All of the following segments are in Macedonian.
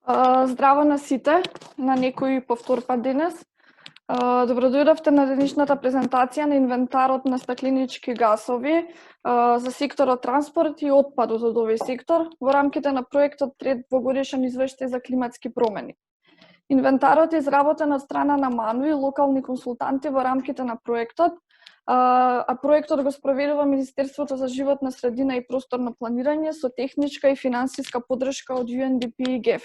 Здраво на сите, на некој повторпат денес. Добродојдовте на денешната презентација на инвентарот на стакленички гасови за секторот транспорт и отпадот од овој сектор во рамките на проектот Трет двогодишен извештај за климатски промени. Инвентарот е изработен од страна на МАНУ и локални консултанти во рамките на проектот, а проектот го спроведува Министерството за животна средина и просторно планирање со техничка и финансиска поддршка од UNDP и ГЕФ.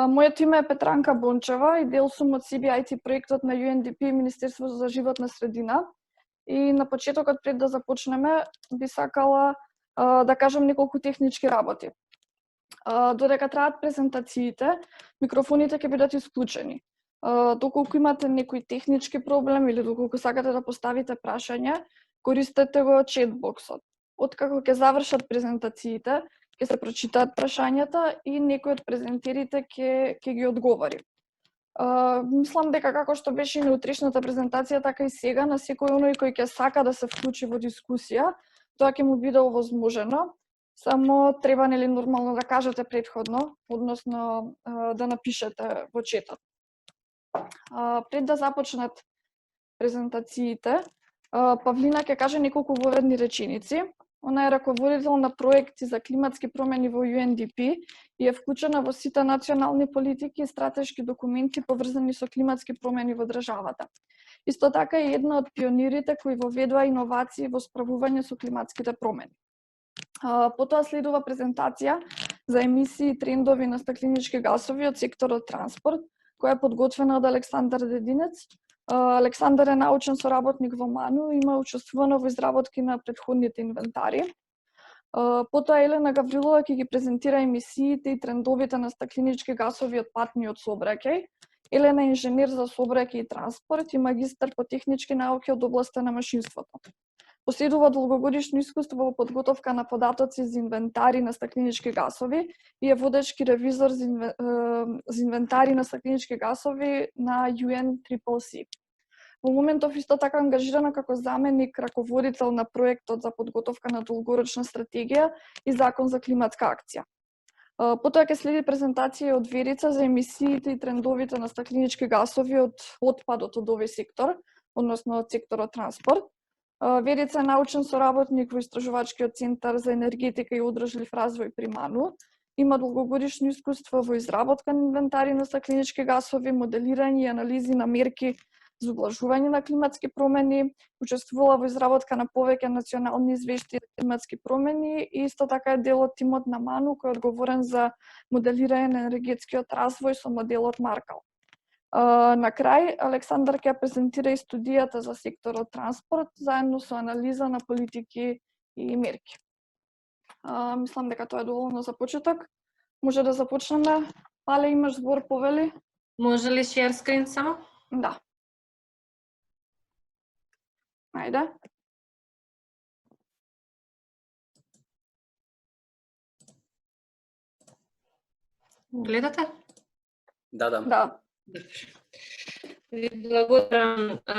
Моето име е Петранка Бончева и дел сум од CBIT проектот на UNDP и Министерството за животна средина. И на почетокот, пред да започнеме, би сакала да кажам неколку технички работи. Додека траат презентациите, микрофоните ќе бидат исклучени. Доколку имате некој технички проблем или доколку сакате да поставите прашање, користете го четбоксот. Откако ќе завршат презентациите, ќе се прочитаат прашањата и некој од презентерите ќе ги одговори. Мислам дека како што беше и на утрешната презентација, така и сега на секој оној кој ќе сака да се вклучи во дискусија, тоа ќе му биде овозможено. Само треба нормално да кажете претходно, односно да напишете во четот. Пред да започнат презентациите, Павлина ќе каже неколку воведни реченици. Она е раководител на проекти за климатски промени во UNDP и е вклучена во сите национални политики и стратешки документи поврзани со климатски промени во државата. Исто така е една од пионирите кои воведува иновации во справување со климатските промени. Потоа следува презентација за емисии и трендови на стакленички гасови од секторот транспорт, која е подготвена од Александар Дединец. Александар е научен соработник во МАНУ и има учествувано во изработки на претходните инвентари. Потоа Елена Гаврилова ќе ги презентира емисиите и трендовите на стакленички гасови од патниот сообраќај. Елена е инженер за сообраќај и транспорт и магистар по технички науки од областа на машинството. Поседува долгогодишно искуство во подготовка на податоци за инвентари на стакленички гасови и е водечки ревизор за инвентари на стакленички гасови на UNCCC. Во моментов исто така ангажирана како заменик раководител на проектот за подготовка на долгорочна стратегија и закон за климатска акција. Потоа ќе следи презентација од Верица за емисиите и трендовите на стакленички гасови од отпадот од овој сектор, односно од секторот транспорт. Верица е научен соработник во Истражувачкиот центар за енергетика и одржлив развој при МАНУ. Има долгогодишно искуство во изработка на инвентари на стакленички гасови, моделирање и анализи на мерки за ублажување на климатски промени, учествувала во изработка на повеќе национални извештаи за климатски промени и исто така е дел од тимот на МАНУ кој е одговорен за моделирање на енергетскиот развој со моделот Маркал. На крај, Александар ќе презентира и студијата за секторот транспорт, заедно со анализа на политики и мерки. Мислам дека тоа е доволно за почеток. Може да започнеме. Пале, имаш збор, повели? Може ли share screen само? Да. Ајде. Гледате? Да. Ви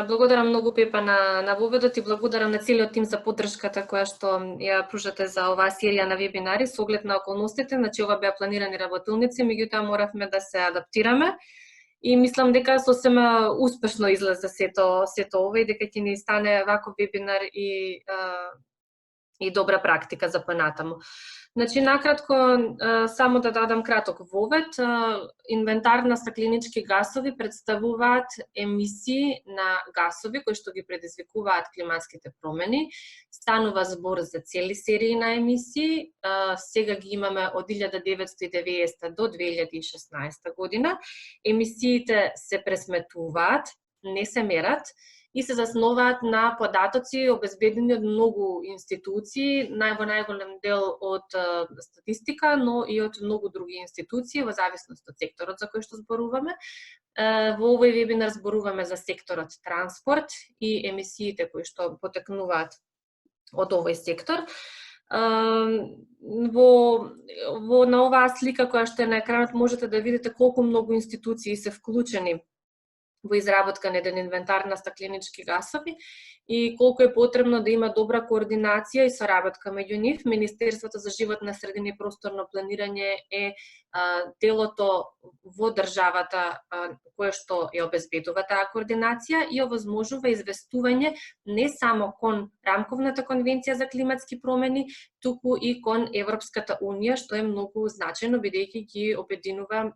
благодарам многу, Пепа, на воведот и благодарам на целиот тим за поддршката која што ја пружате за оваа серија на вебинари со оглед на околностите. Значи, ова беа планирани работилници, меѓутоа моравме да се адаптираме и мислам дека сосема успешно излезе сето ова и дека ќе ни стане ваков вебинар и добра практика за понатаму. Значи, накратко, само да дадам краток вовед, инвентар на стакленички гасови представуваат емисии на гасови кои што ги предизвикуваат климатските промени. Станува збор за цели серии на емисии, сега ги имаме од 1990 до 2016 година. Емисиите се пресметуваат, не се мерат, и се засноваат на податоци обезбедени од многу институции, во најголем дел од статистика, но и од многу други институции, во зависност од секторот за кој што зборуваме. Во овој вебинар зборуваме за секторот транспорт и емисиите кои што потекнуваат од овој сектор. На оваа слика која што е на екранот можете да видите колку многу институции се вклучени во изработка на еден инвентар на стакленички гасови и колку е потребно да има добра координација и соработка меѓу нив. Министерството за животна средина и просторно планирање е телото во државата кое што ја обезбедува таа координација и овозможува известување не само кон Рамковната конвенција за климатски промени, туку и кон Европската унија, што е многу значајно бидејќи ги обединува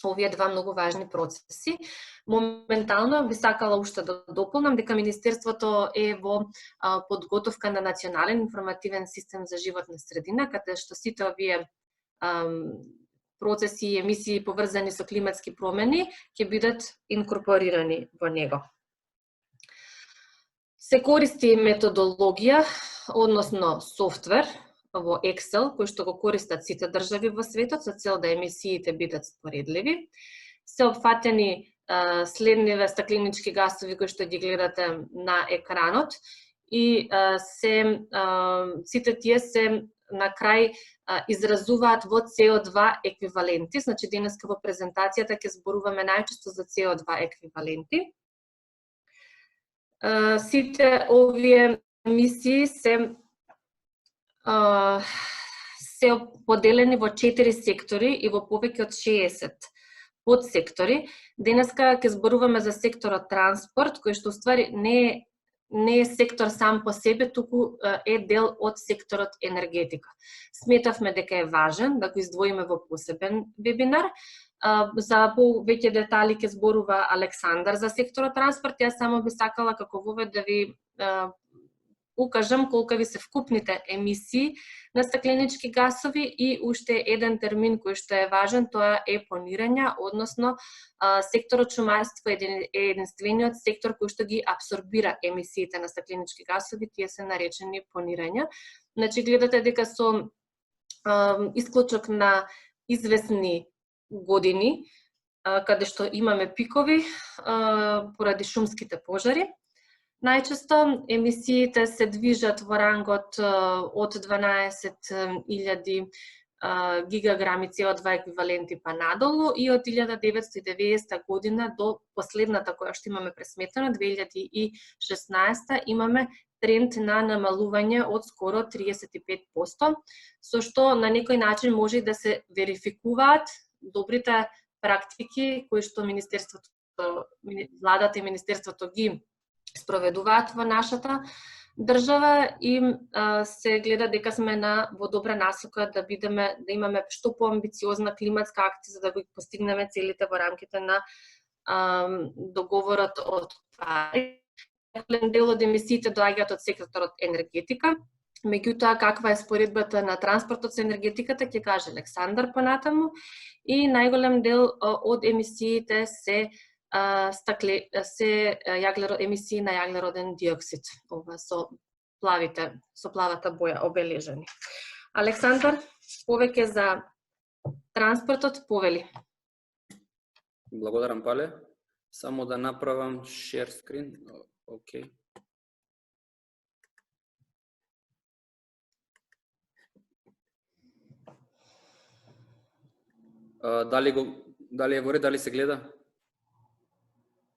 овие два многу важни процеси. Моментално би сакала уште да дополнам дека Министерството е во подготовка на национален информативен систем за животна средина, каде што сите овие процеси и емисии поврзани со климатски промени ќе бидат инкорпорирани во него. Се користи методологија, односно софтвер во Excel, кој што го користат сите држави во светот со цел да емисиите бидат споредливи. Се опфатени следниве стакленички гасови кои што ги гледате на екранот и сите тие се на крај изразуваат во CO2 еквиваленти. Значи денеска во презентацијата ќе зборуваме најчесто за CO2 еквиваленти. Сите овие емисии се поделени во 4 сектори и во повеќе од 60 подсектори. Денеска ќе зборуваме за секторот транспорт, кој што уствари не е сектор сам по себе, туку е дел од секторот енергетика. Сметавме дека е важен да го издвоиме во посебен вебинар. За повеќе детали ќе зборува Александар за секторот транспорт. Јас само би сакала како вовед да ви укажам колкави се вкупните емисии на стакленички гасови и уште еден термин кој што е важен, тоа е понирање, односно секторот шумарство е единствениот сектор кој што ги абсорбира емисиите на стакленички гасови, тие се наречени понирања. Значи гледате дека со исклучок на известни години, каде што имаме пикови поради шумските пожари, најчесто емисиите се движат во рангот од 12.000 гигаграми CO2 еквиваленти па надолу и од 1990 година до последната која што имаме пресметена, 2016 имаме тренд на намалување од скоро 35%, со што на некој начин може да се верификуваат добрите практики кои што владата и Министерството ги спроведуваат во нашата држава и се гледа дека сме во добра насока да имаме што поамбициозна климатска акција за да го постигнеме целите во рамките на договорот од Париз. Голем дел од емисиите доаѓаат од секторот енергетика. Меѓутоа, каква е споредбата на транспортот со енергетиката, ќе каже Александар понатаму. И најголем дел од емисиите се емисии на јаглероден диоксид, ова со плавата боја обележани. Александар, повеќе за транспортот, повели. Благодарам, Пале. Само да направам share screen. Океј. Дали е во ред, дали се гледа?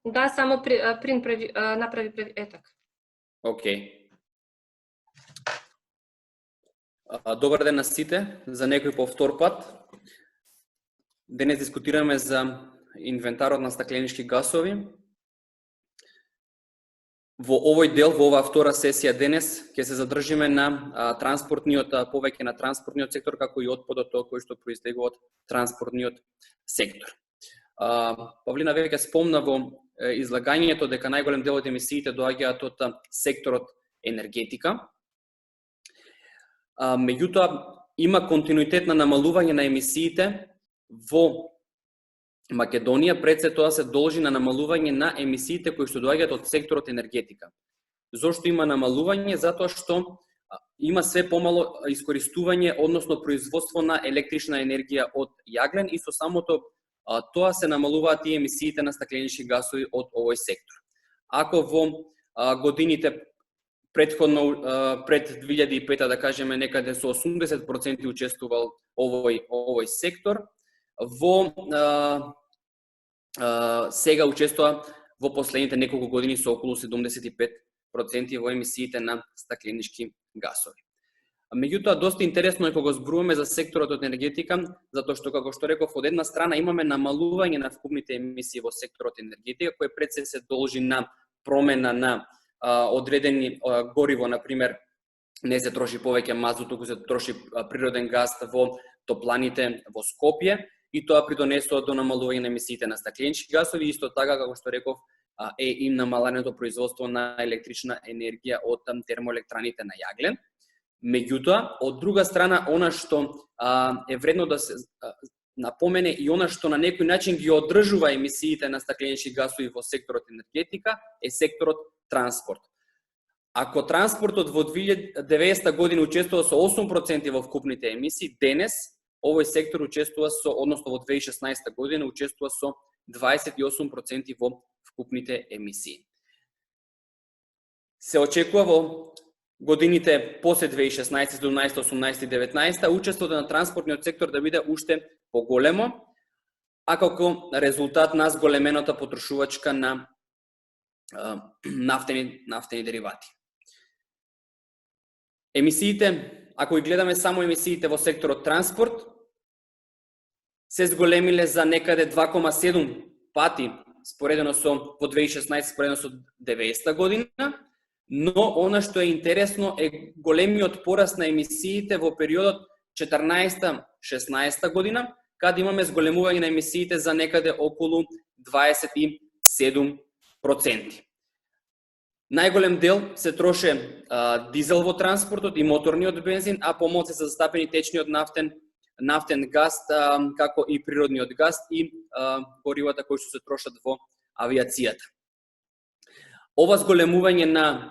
Да, само направи така. Океј. Добар ден на сите, за некој повтор пат. Денес дискутираме за инвентарот на стакленички гасови. Во овој дел, во оваа втора сесија денес, ќе се задржиме на повеќе на транспортниот сектор, како и отпадот кој што произлегува од транспортниот сектор. Павлина веќе спомна во излагањето дека најголем дел од емисиите доаѓаат од секторот енергетика. Меѓутоа, има континуитет на намалување на емисиите во Македонија, пред се тоа се должи на намалување на емисиите кои што доаѓаат од секторот енергетика. Зошто има намалување? Затоа што има све помало искористување, односно производство на електрична енергија од јаглен и со самото тоа се намалуваат и емисиите на стакленички гасови од овој сектор. Ако во годините предходно пред 2005 да кажеме некаде со 80% учествувал овој сектор, во сега учествува во последните неколку години со околу 75% во емисиите на стакленички гасови. Меѓутоа, доста интересно е кога зборуваме за секторот од енергетика, затоа што, како што реков, од една страна имаме намалување на вкупните емисии во секторот енергетика, кој пред се должи на промена на одредени гориво, например, не се троши повеќе мазут, туку се троши природен газ во топланите во Скопје, и тоа придонесува до намалување на емисиите на стакленички гасови, исто така, како што реков, е и намаленото производство на електрична енергија од термоелектраните на јаглен. Меѓутоа, од друга страна, она што е вредно да се напомене и она што на некој начин ги одржува емисиите на стакленички гасови во секторот енергетика е секторот транспорт. Ако транспортот во 2090 година учествува со 8% во вкупните емисии, денес овој сектор учествува односно во 2016 година учествува со 28% во вкупните емисии. Се очекува во годините после 2016, 17, 18 и 19 учеството на транспортниот сектор да биде уште поголемо, а како резултат на зголемената потрошувачка на нафтени деривати. Емисиите, ако ги гледаме само емисиите во секторот транспорт, се зголемиле за некаде 2,7 пати споредено со во 2016 споредено со 90 година, но она што е интересно е големиот пораст на емисиите во периодот 14-16 година, каде имаме зголемување на емисиите за некаде околу 27%. Најголем дел се троше дизел во транспортот и моторниот бензин, а помалку се застапени течниот нафтен газ, како и природниот газ и горивата кои се трошат во авиацијата. Ова зголемување на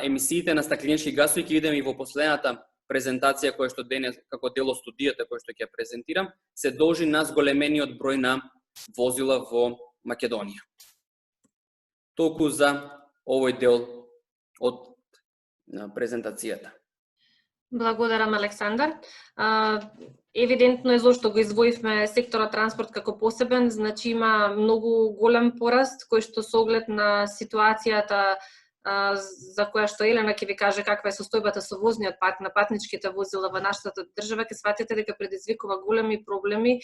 емисиите на стакленички гасови ќе видиме и во последната презентација која што денес како дел од студијата која што ќе презентирам, се должи на зголемениот број на возила во Македонија. Толку за овој дел од презентацијата. Благодарам, Александар. Евидентно е зошто го издвоивме секторот транспорт како посебен, значи има многу голем пораст кој што со оглед на ситуацијата за која што Елена ќе ви каже каква е состојбата со возниот парк на патничките возила во нашата држава, ќе сватите дека предизвикува големи проблеми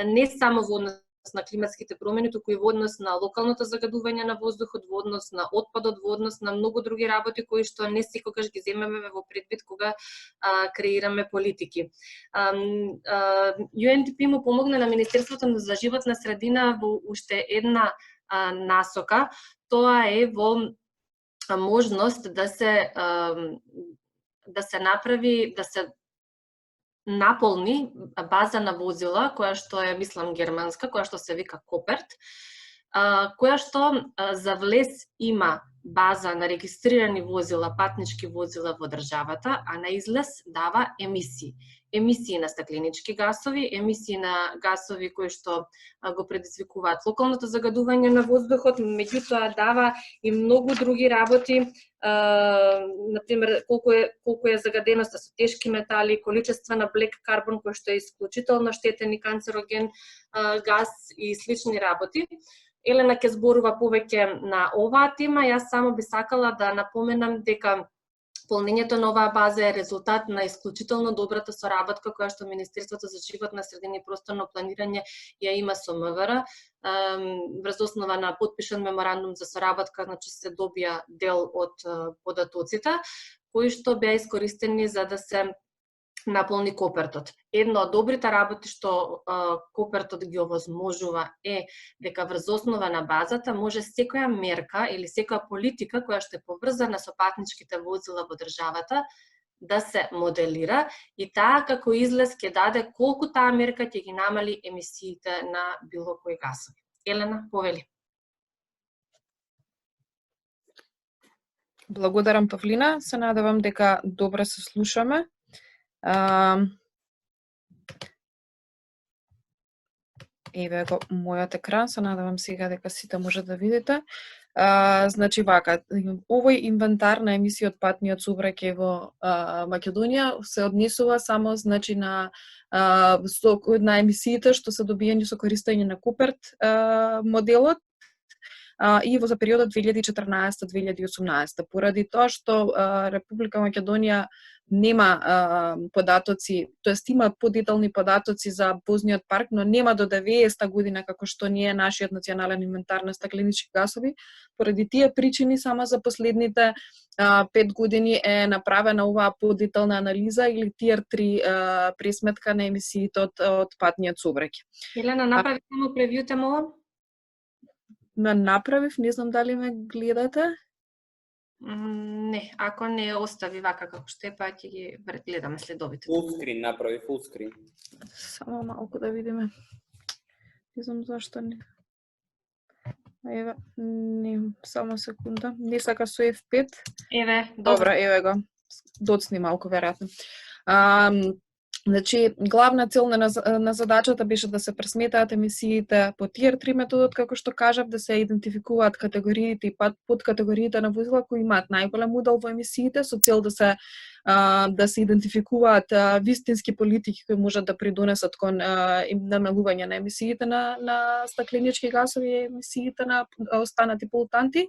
не само во однос на климатските промени, туку и во однос на локалното загадување на воздухот, во однос на отпадот, во однос на многу други работи кои што не секогаш ги земеме во предвид кога креираме политики. UNDP му помогна на Министерството за животна средина во уште една насока, тоа е во можност да се направи, да се наполни база на возила, која што е, мислам, германска, која што се вика Коперт, која што за влез има база на регистрирани возила, патнички возила во државата, а на излез дава емисии. Емисии на стакленички гасови, емисии на гасови кои што го предизвикуваат локалното загадување на воздухот, меѓутоа дава и многу други работи, например, колку е загаденоста со тешки метали, количество на блек карбон кој што е исклучително штетен и канцероген газ и слични работи. Елена ќе зборува повеќе на оваа тема, јас само би сакала да напоменам дека полнењето на оваа база е резултат на исклучително добрата соработка која што Министерството за животна средина и просторно планирање ја има со МВР. Врз основа на потпишан меморандум за соработка, значи се добија дел од податоците, кои што беа искористени за да се наполни Копертот. Една од добрите работи што Копертот ги овозможува е дека врз основа на базата може секоја мерка или секоја политика која што е поврзана со патничките возила во државата да се моделира и таа како излез ќе даде колку таа мерка ќе ги намали емисиите на било кој гасови. Елена, повели. Благодарам, Павлина. Се надевам дека добре се слушаме. Еве го мојот екран, се надевам сега дека сите може да видите. Значи вака, овој инвентар на емисии од патниот сообраќај во Македонија се однесува само значи на емисиите што се добиени со користење на Куперт моделот и за периодот 2014-2018. Поради тоа што Република Македонија нема податоци, тоест има подетални податоци за возниот парк, но нема до 90-та година како што ни е нашиот национален инвентар на стакленички гасови. Поради тие причини само за последните 5 години е направена оваа подетална анализа или Tier 3 пресметка на емисиите од патниот сообраќај. Елена, направи само превју тема. Направив, не знам дали ме гледате. Не, ако не остави вака како што е, па ќе ги гледаме следовите. Full screen направи, full screen. Само малку да видиме. Не знам зашто не. Еве, не, само секунда. Не сака со F5. Еве, Добро, еве го. Доцни малку веројатно. Значи, главна цел на задачата беше да се пресметаат емисиите по Tier 3 методот, како што кажав, да се идентификуваат категориите и подкатегориите на возила кои имаат најголем удел во емисиите, со цел да се идентификуваат вистински политики кои можат да придонесат кон намалување на емисиите на стакленички гасови и емисиите на останати полутанти,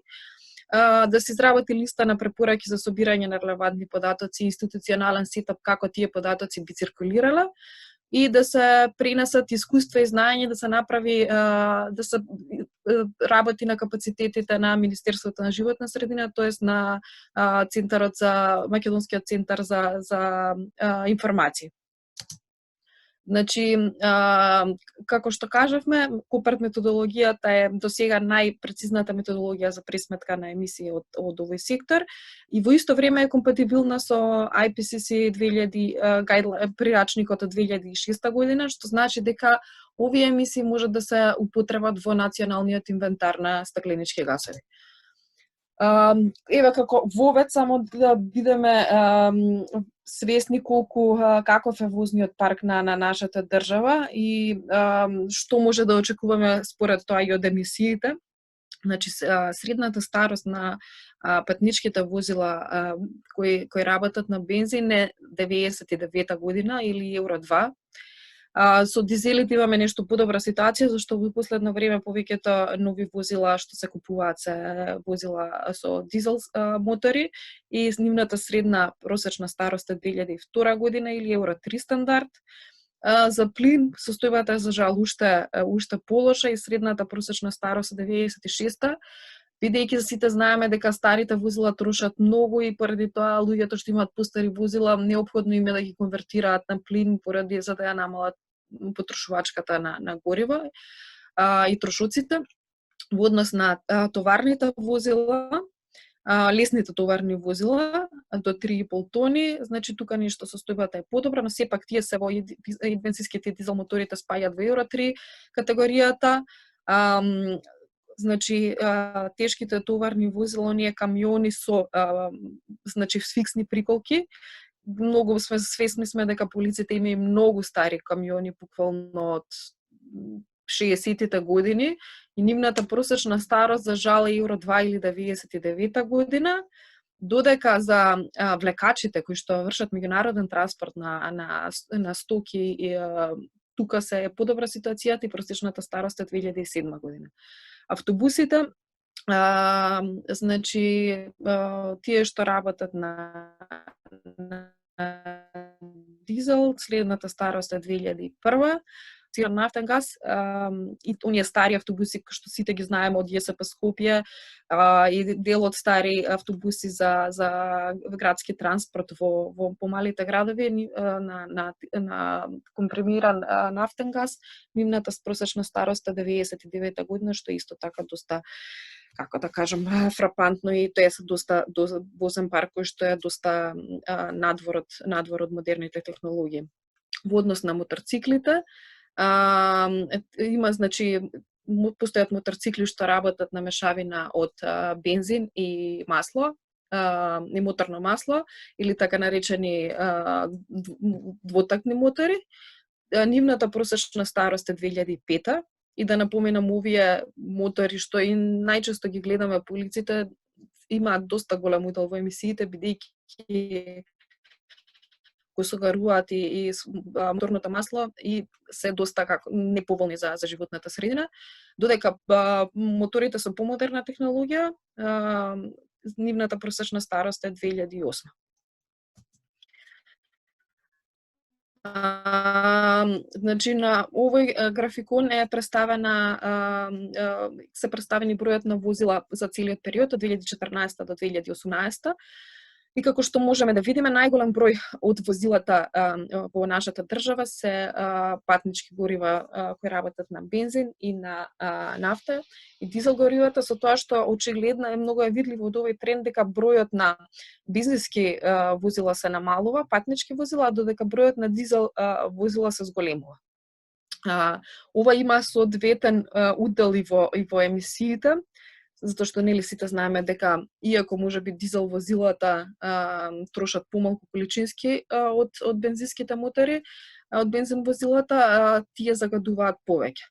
да се изработи листа на препораки за собирање на релевантни податоци и институционален сетап како тие податоци би циркулирале и да се пренесат искуства и знаење, да се направи, да се работи на капацитетите на Министерството на животна средина, тоест на центарот за Македонскиот центар за информации. Значи, како што кажавме, Куперт методологијата е досега најпрецизната методологија за пресметка на емисии од овој сектор и во исто време е компатибилна со IPCC прирачникот од 2006 година, што значи дека овие емисии можат да се употребат во националниот инвентар на стакленички гасови. Еве како вовед само да бидеме свесни каков е возниот парк на нашата држава и што може да очекуваме според тоа и од емисиите. Значи, средната старост на патничките возила кои работат на бензин е 99 година или Евро 2. Со дизелите имаме нешто подобра ситуација, зашто во последно време повеќето нови возила што се купуваат се возила со дизел мотори и нивната средна просечна старост е 2002 година или Евро 3 стандард. За плин состојбата е за жал уште полоша и средната просечна старост е 96-та. Бидејќи сите знаеме дека старите возила трошат многу и поради тоа луѓето што имаат постари возила неопходно им е да ги конвертираат на плин поради за да ја намалат потрошувачката на гориво и трошоците. Во однос на товарните возила, лесните товарни возила до 3,5 тони, значи тука нешто состојбата е подобра, но сепак тие се во бензинските дизел моторите спаѓаат во Евро 3 категоријата. Значи, тешките товарни возила, оние камиони со значи фиксни приколки, многу сме свесни дека полиците има и многу стари камиони, буквално од 60-тите години, и нивната просечна старост за жал е Евро 2 или 99 година, додека за влекачите кои што вршат меѓународен транспорт на стоки, тука се е подобра ситуацијата и просечната старост е 2007 година. Автобусите, значи, тие што работат на дизел, следната старост е 2001, нафтен газ и оние стари автобуси што сите ги знаеме од ЈСП Скопје и дел од стари автобуси за градски транспорт во помалите градови на компримиран нафтен газ, нивната просечна старост е 99 година, што е исто така доста, како да кажам, фрапантно и тоа е доста возен парк кој што е доста надвор од модерните технологии. Во однос на моторциклите, има, значи, постојат моторцикли што работат на мешавина од бензин и масло, и моторно масло, или така наречени двотакни мотори. Нивната просечна старост е 2005 и да напоменам овие мотори што и најчесто ги гледаме по улиците имаат доста голем удел во емисиите бидејќи кои се гаруваат и моторното масло и се доста неповолни за животната средина, додека моторите со помодерна технологија, нивната просечна старост е 2008. Значи на овој графикон е се представени бројот на возила за целиот период од 2014 до 2018. И како што можеме да видиме, најголем број од возилата во нашата држава се патнички горива кои работат на бензин и на нафта и дизел горивата, со тоа што очигледно е многу видливо од овој тренд дека бројот на бизниски возила се намалува, патнички возила, додека бројот на дизел возила се зголемува. Ова има соодветен удел и во емисиите, затоа што нели сите знаеме дека иако можеби дизел возилата трошат помалку количински од бензинските мотори, од бензин возилата тие загадуваат повеќе.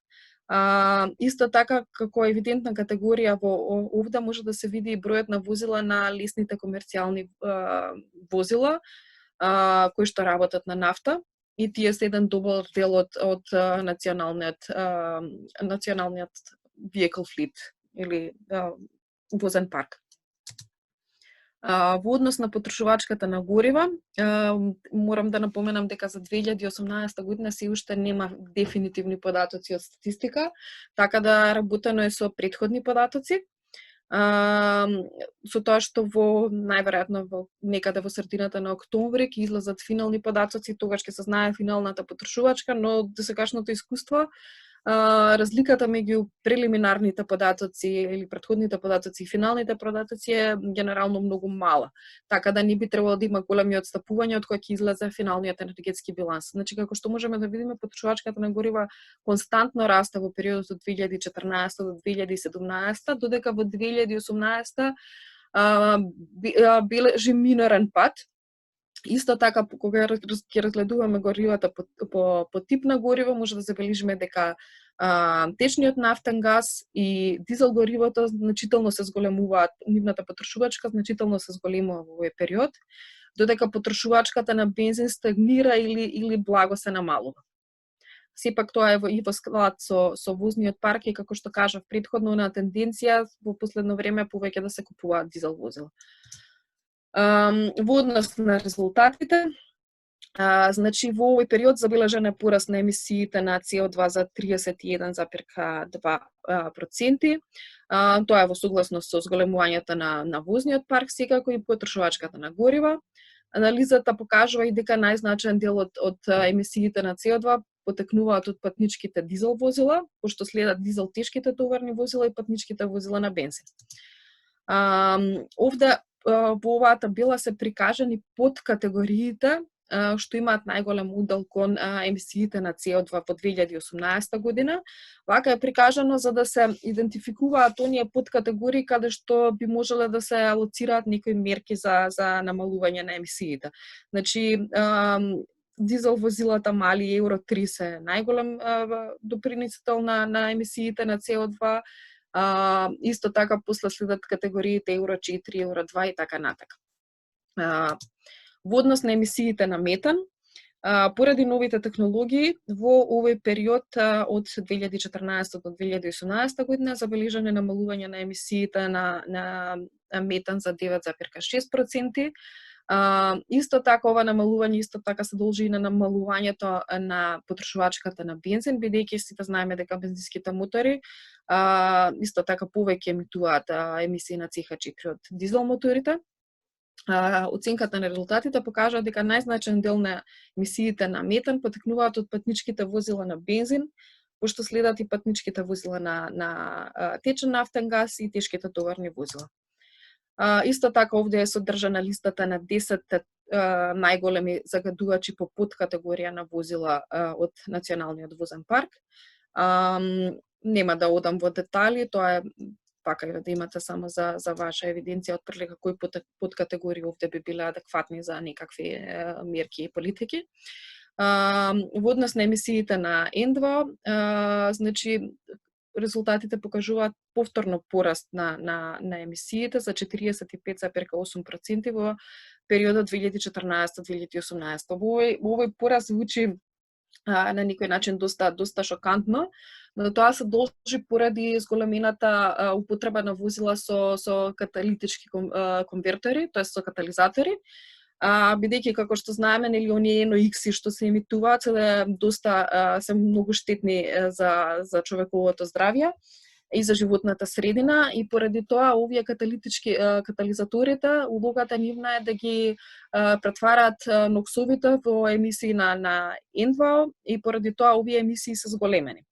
Исто така како евидентна категорија во овде може да се види и бројот на возила на лесните комерцијални возила кои што работат на нафта и тие се еден добар дел од националниот vehicle fleet или возен парк. Во однос на потрошувачката на горива, морам да напоменам дека за 2018 година се уште нема дефинитивни податоци од статистика, така да работено е со претходни податоци. Со тоа што најверојатно некаде во средината на октомври ќе излезат финални податоци, тогаш ќе се знае финалната потрошувачка, но досегашното искуство разликата меѓу прелиминарните податоци или претходните податоци и финалните податоци е генерално многу мала. Така да не би требало да има големи отстапувања од кои ќе излезе финалниот енергетски биланс. Значи како што можеме да видиме, потрошувачката на горива константно расте во периодот од 2014 до 2017, додека во 2018 бележи минорен пат. Исто така, кога ќе разгледуваме горивата по тип на гориво, може да забележиме дека течниот нафтен газ и дизел горивото значително се зголемуваат, нивната потрошувачка значително се зголемува во овој период, додека потрошувачката на бензин стагнира или благо се намалува. Сепак тоа е и во склад со возниот парк и како што кажав претходно на тенденција во последно време повеќе да се купуваат дизел возила. Во однос на резултатите, значи во овој период забележен е пораст на емисиите на CO2 за 31,2%. Тоа е во согласност со зголемувањето на возниот парк, секако и потрошувачката на горива. Анализата покажува и дека најзначаен дел од емисиите на CO2 потекнуваат од патничките дизел возила, пошто следат дизел тешките товарни возила и патничките возила на бензин. Овде во оваа табела се прикажани подкатегориите што имаат најголем удел кон емисиите на CO2 во 2018 година. Вака е прикажано за да се идентификуваат оние подкатегории каде што би можеле да се алоцираат некои мерки за намалување на емисиите. Значи, дизел возилата мали Евро 3 се најголем допринесител на емисиите на CO2. Исто така после следат категориите Евро 4, Евро 2 и така натака. Во однос на емисиите на метан, поради новите технологии, во овој период од 2014 до 2018 година забележано намалување на емисиите на метан за 9,6%. Исто така ова намалување исто така се должи и на намалувањето на потрошувачката на бензин, бидејќи сите знаеме дека бензинските мотори исто така повеќе емитуваат емисии на CH4 од дизел моторите. Оценката на резултатите покажа дека најзначаен дел на емисиите на метан потекнуваат од патничките возила на бензин, пошто следат и патничките возила на течен нафтен газ и тешките товарни возила. Исто така овде е содржана листата на 10 најголеми загадувачи по подкатегорија на возила од националниот возен парк. Нема да одам во детали, тоа е пака да имате само за ваша евиденција од прилика кои подкатегории овде би биле адекватни за некакви мерки и политики. Во однос на емисиите на N2, значи резултатите покажуваат повторно пораст на емисиите за 45,8% во периодот 2014-2018. Овој пораст звучи на некој начин доста шокантно, но тоа се должи поради зголемената употреба на возила со каталитички конвертери, тоест со катализатори, бидејќи како што знаеме, нели оние NOx што се емитуваат се многу штетни за човековото здравје и за животната средина, и поради тоа овие катализаторите, улогата нивна е да ги претварат ноксовите во емисии на N2, и поради тоа овие емисии се зголемени.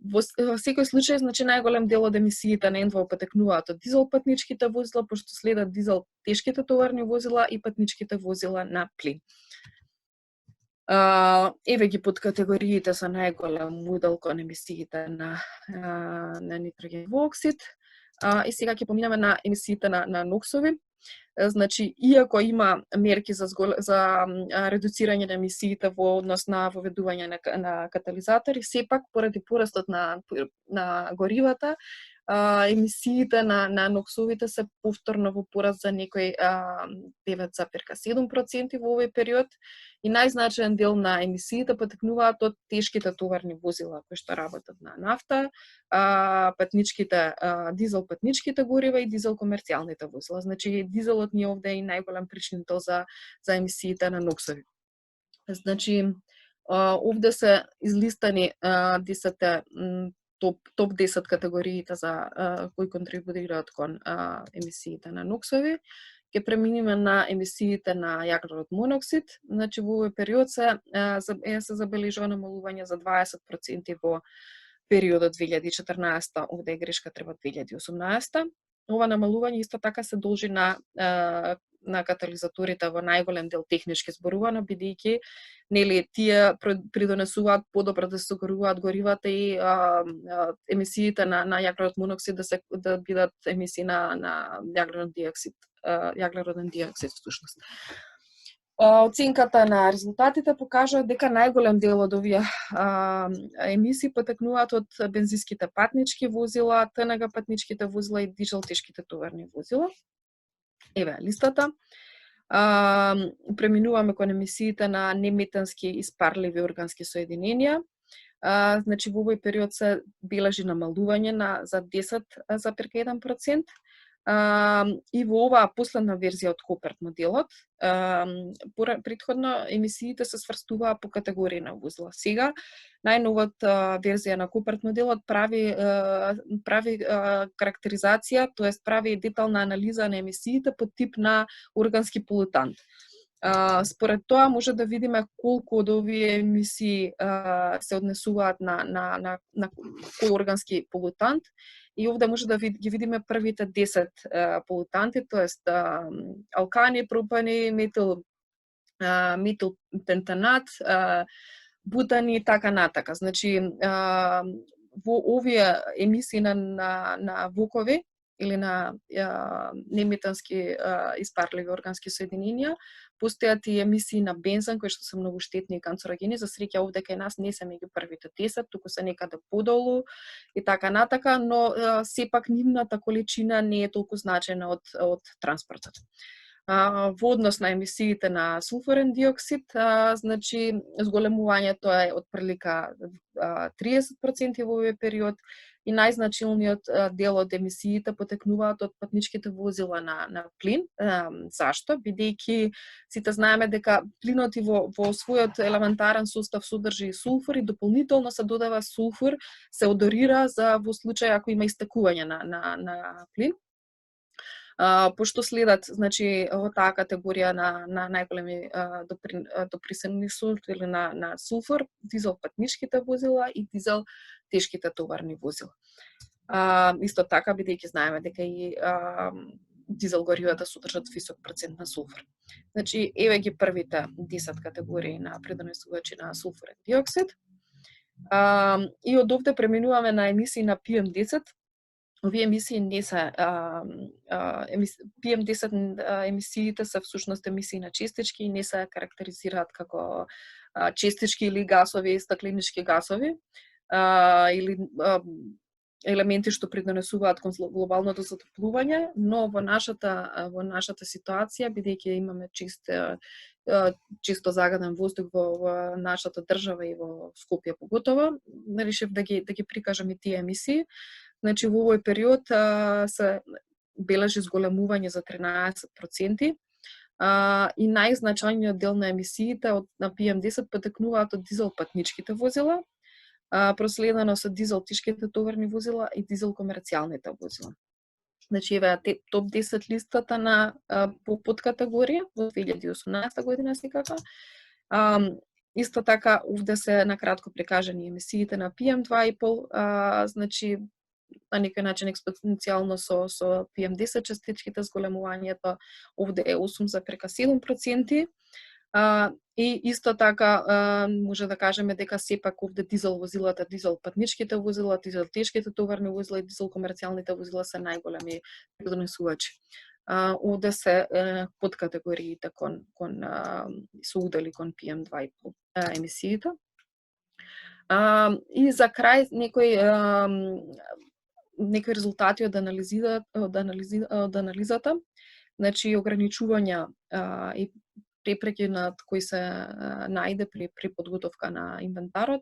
Во секој случај, значи, најголем дел од емисиите на N2 потекнуваат од дизел патничките возила, пошто следат дизел тешките товарни возила и патничките возила на плин. Еве ги под категориите со најголем удел кон емисиите на нитроген вооксид. И сега ќе поминеме на емисиите на ноксови. Значи, иако има мерки за редуцирање на емисиите во однос на воведување на катализатори, сепак поради порастот на горивата, емисиите на ноксовите се повторно во пораст за некој 9,7% во овој период, и најзначаен дел на емисиите потекнуваат од тешките товарни возила кои што работат на нафта, дизел патничките горива и дизел комерцијалните возила. Значи, дизелот ни овде е и најголем причинител за емисиите на ноксови. Значи, овде се излистани 10 топ 10 категориите за кои контрибутираат кон емисиите на ноксови. Ќе преминеме на емисиите на јаглерод моноксид. Значи, во овој период се забележува намалување за 20% во периодот 2014, овде е грешка, треба 2018. Ова намалување исто така се должи на катализаторите во најголем дел технички зборувано, бидејќи нели тие придонесуваат подобро да се горуваат горивата и емисиите на јаглерод моноксид да бидат емисии на јаглероден диоксид всушност. Оценката на резултатите покажува дека најголем дел од овие емисии потекнуваат од бензинските патнички возила, ТНГ патничките возила и дизел тешките товарни возила. Еве листата. Преминуваме кон емисиите на неметански испарливи органски соединенија. Значи, во овој период се бележи намалување за 10,1%. И во оваа последна верзија од Копарт моделот, претходно емисиите се сврстуваа по категории на возила. Сега, најновата верзија на Копарт моделот прави карактеризација, тоест прави детална анализа на емисиите по тип на органски полутант. Според тоа може да видиме колку од овие емисии се однесуваат на кој органски полутант. И овде може да ги видиме првите 10 полутанти, тоест алкани, пропани, метил пентанат, бутани и така натака. Значи, во овие емисии на вокови или на неметански испарливи органски соединенија, постојат и емисии на бензин кои што се многу штетни и канцерогени. За среќа овде кај нас не се меѓу првите 10, туку се некаде подолу и така натака, но сепак нивната количина не е толку значајна од транспортот. Во однос на емисиите на сулфурен диоксид, значи зголемувањето е од прилика 30% во овој период, и најзначилниот дел од емисиите потекнуваат од патничките возила на плин. Зашто? Бидејќи сите знаеме дека плинот и во својот елементарен состав содржи и сулфур, и дополнително се додава сулфур, се одорира во случај ако има истекување на плин. Пошто следат, значи, во таа категорија на најголеми допринесувачи или на сулфур, дизел патничките возила и дизел тешките товарни возила. Исто така, бидејќи знаеме дека и дизел горивата содржат висок процент на сулфур. Значи, еве ги првите 10 категории на придонесувачи на сулфурен диоксид. И од овде преминуваме на емисии на PM10. овие емисии не се PM10 емисиите се всушност емисии на честички и не се карактеризираат како честички или гасови, стакленички гасови или елементи што придонесуваат кон глобалното затоплување, но во нашата ситуација, бидејќи имаме чисто загаден воздух во нашата држава и во Скопје поготово, решив да ги прикажам и тие емисии. Значи, во овој период се бележи зголемување за 13%, и најзначајниот дел на емисиите на PM10 потекнуваат од дизел патничките возила, проследено со дизел тешките товарни возила и дизел комерцијалните возила. Значи, еве топ 10 листата на по подкатегорија во 2018 година секако. Исто така, овде се накратко прикажани емисиите на PM2,5, значи, на некој начин експоненцијално со PM10 частичките, зголемувањето овде е 8,7%. И исто така може да кажеме дека сепак овде дизел возилата, дизел патничките возила, дизел тешките товарни возила и дизел комерцијалните возила се најголеми придонесувачи. Овде се подкатегориите кон со удели кон PM2,5 емисиите. И за крај некои резултати од анализата, значи ограничувања и препреки над кои се најде при подготовка на инвентарот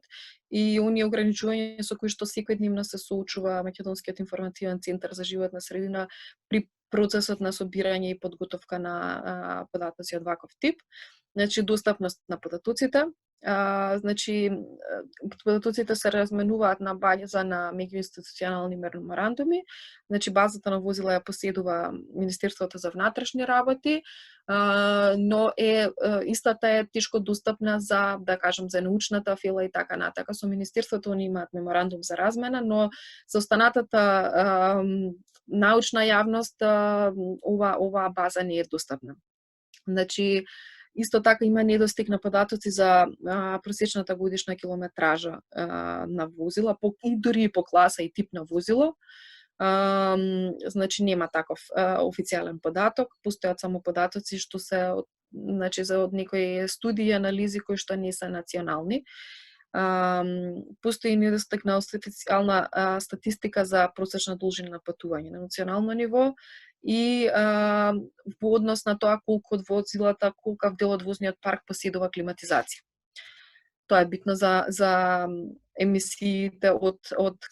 и оние ограничувања со кои што секојдневно се соочува Македонскиот информативен центар за животна средина при процесот на собирање и подготовка на податоци од ваков тип. Значи, достапност на податоците. Значи, податоците се разменуваат на база на меѓуинституционални меморандуми. Значи, базата на возила ја поседува Министерството за внатрешни работи, но истата е тешко достапна за, да кажем, за научната фила и така натака. Со Министерството они имаат меморандум за размена, но за останатата научна јавност оваа база не е достапна. Значи, исто така има недостиг на податоци за просечната годишна километража на возила, и дури и по класа и тип на возило. Значи нема таков официјален податок, постојат само податоци што се значи за од некои студии, анализи кои што не се национални. Постои недостиг на официјална статистика за просечна должина на патување на национално ниво и во однос на тоа колку од возилата, колкав дел од возниот парк поседува климатизација. Тоа е битно за емисиите од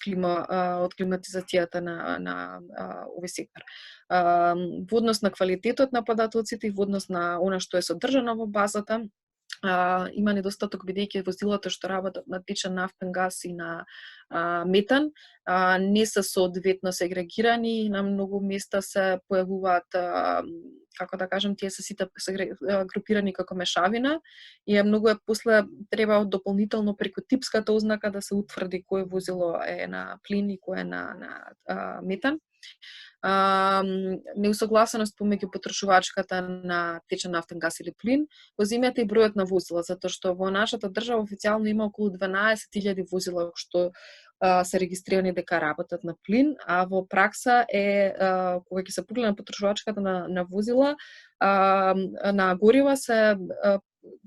климатизацијата на овој сектор. Во однос на квалитетот на податоците и во однос на она што е содржано во базата, има недостаток бидејќи возилата што работат на течен нафтен газ и на метан не се соодветно сегрегирани и на многу места се појавуваат, како да кажем, тие се сите групирани како мешавина и многу после треба дополнително преку типската ознака да се утврди кој возило е на плин и кој е на метан. Неусогласеност помеѓу потрошувачката на течен нафтен газ или плин, го земјата и бројот на возила, затоа што во нашата држава официјално има околу 12.000 возила што се регистрирани дека работат на плин, а во пракса кога ќе се погледне потрошувачката на возила, на горива се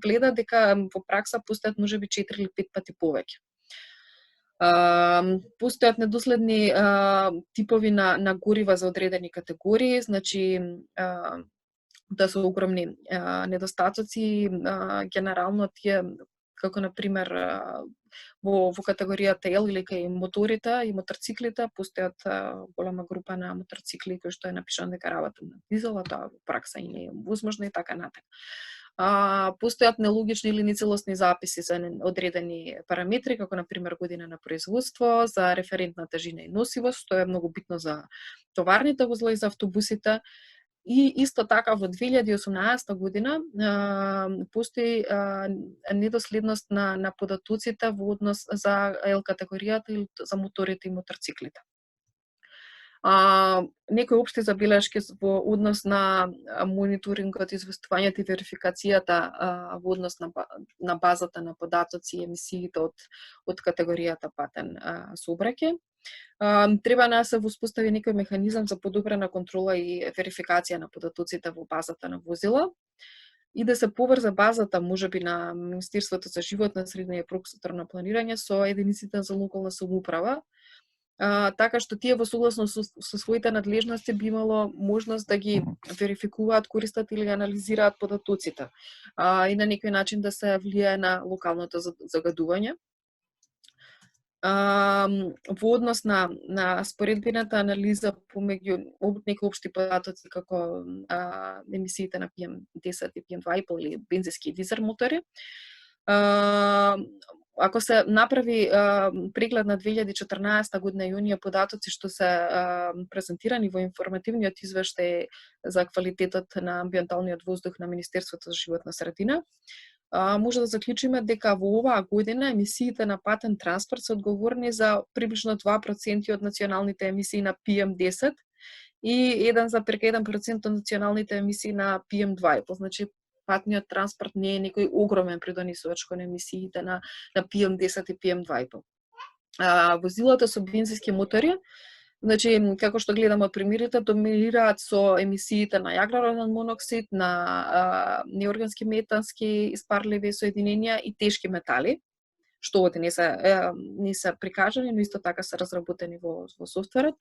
гледа дека во пракса постојат можеби 4 или 5 пати повеќе. Постојат недоследни типови на горива за одредени категории, значи да се огромни недостатоци, генерално тие, како на пример во категоријата L или кај моторите и моторциклите, постојат голема група на моторцикли кои што е напишано дека работат на дизел, а тоа во пракса и не е возможно и така натаму. Постојат нелогични или нецелосни записи за одредени параметри, како на пример година на производство, за референтна тежина и носивост, што е многу битно за товарните возила и за автобусите. И исто така во 2018 година постои недоследност на податоците во однос за L категоријата или за моторите и моторциклите. Некои општи забелешки во однос на мониторингот, известувањето и верификацијата во однос на базата на податоци и емисиите од категоријата патен сообраќај. Треба да се воспостави некој механизам за подобрена контрола и верификација на податоците во базата на возила и да се поврза базата, можеби на Министерството за животна средина и просторно планирање со единиците за локална самоуправа, така што тие во согласност со своите надлежности би имало можност да ги верификуваат, користат или анализираат податоците и на некој начин да се влијае на локалното загадување. Во однос на споредбената анализа помеѓу некои општи податоци како емисиите на PM10 и PM2,5 или бензински и дизел мотори, ако се направи преглед на 2014 година јунија податоци што се презентирани во информативниот извештај за квалитетот на амбиенталниот воздух на Министерството за животна средина, може да заклучиме дека во оваа година емисиите на патен транспорт се одговорни за приближно 2% од националните емисии на PM10 и 1,1% од националните емисии на PM2,5. Значи, патниот транспорт не е некој огромен придонесувач кон емисиите на PM10 и PM2,5. Возилата со бензински мотори, значи, како што гледаме од примерите, доминираат со емисиите на јаглероден моноксид, на неоргански метански испарливи соединенија и тешки метали, што овде не се прикажани, но исто така се разработени во софтверот,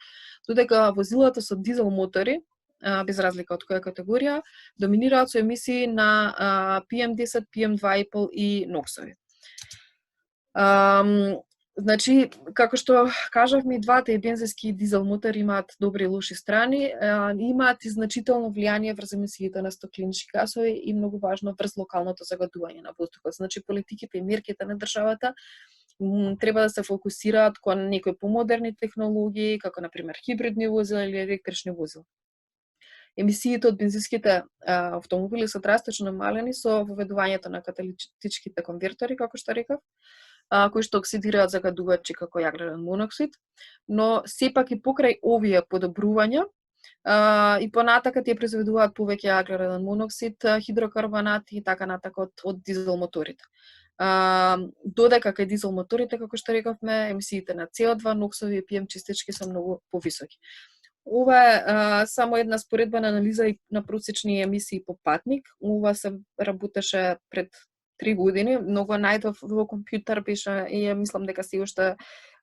додека возилата со дизел мотори, без разлика од која категорија, доминираат со емисии на PM10, PM2,5 и NOx-ови. Значи, како што кажавме, и двата, и бензински и дизел мотори имаат добри и лоши страни, имаат и значително влијание врз емисиите на стакленички гасови и многу важно врз локалното загадување на воздухот. Значи, политиките и мерките на државата треба да се фокусираат кон некои помодерни технологии, како например хибридни возила или електрични возила. Емисиите од бензинските автомобили се драстично намалени со воведувањето на каталитичките конвертори, како што рекав, кои што оксидираат загадувачи како јаглероден моноксид, но сепак и покрај овие подобрувања и понатака тие произведуваат повеќе јаглероден моноксид, хидрокарбонати и така натака од дизел моторите. Додека кај дизел моторите, како што рековме, емисиите на CO2, NOx-ови и PM частички се многу повисоки. Ова е само една споредбена анализа на просечни емисии по патник. Ова се работеше пред 3 години, многу најдов во компјутер беше и мислам дека се уште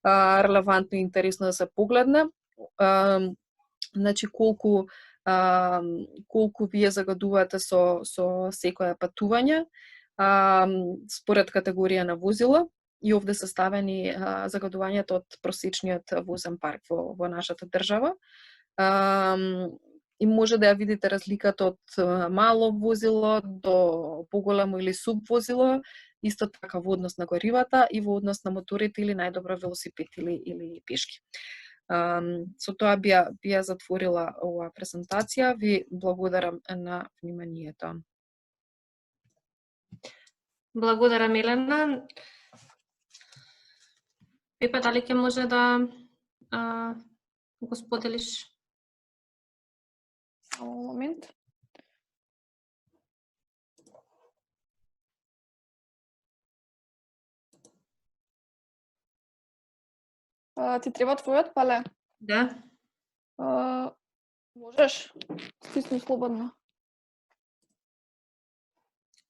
релевантно и интересно да се погледне. Значи колку вие загадувате со секое патување според категорија на возила и овде се ставени загадувањето од просечниот возен парк во нашата држава. И може да ја видите разликата од мало возило до поголемо или субвозило, исто така во однос на горивата и во однос на моторите или најдобро велосипед или пешки. Со тоа би ја затворила оваа презентација. Ви благодарам на вниманието. Благодарам, Елена. Пепа, дали ќе може да го споделиш? Само момент. Ти треба твојот, Пале? Да. Можеш? Стисни слободно.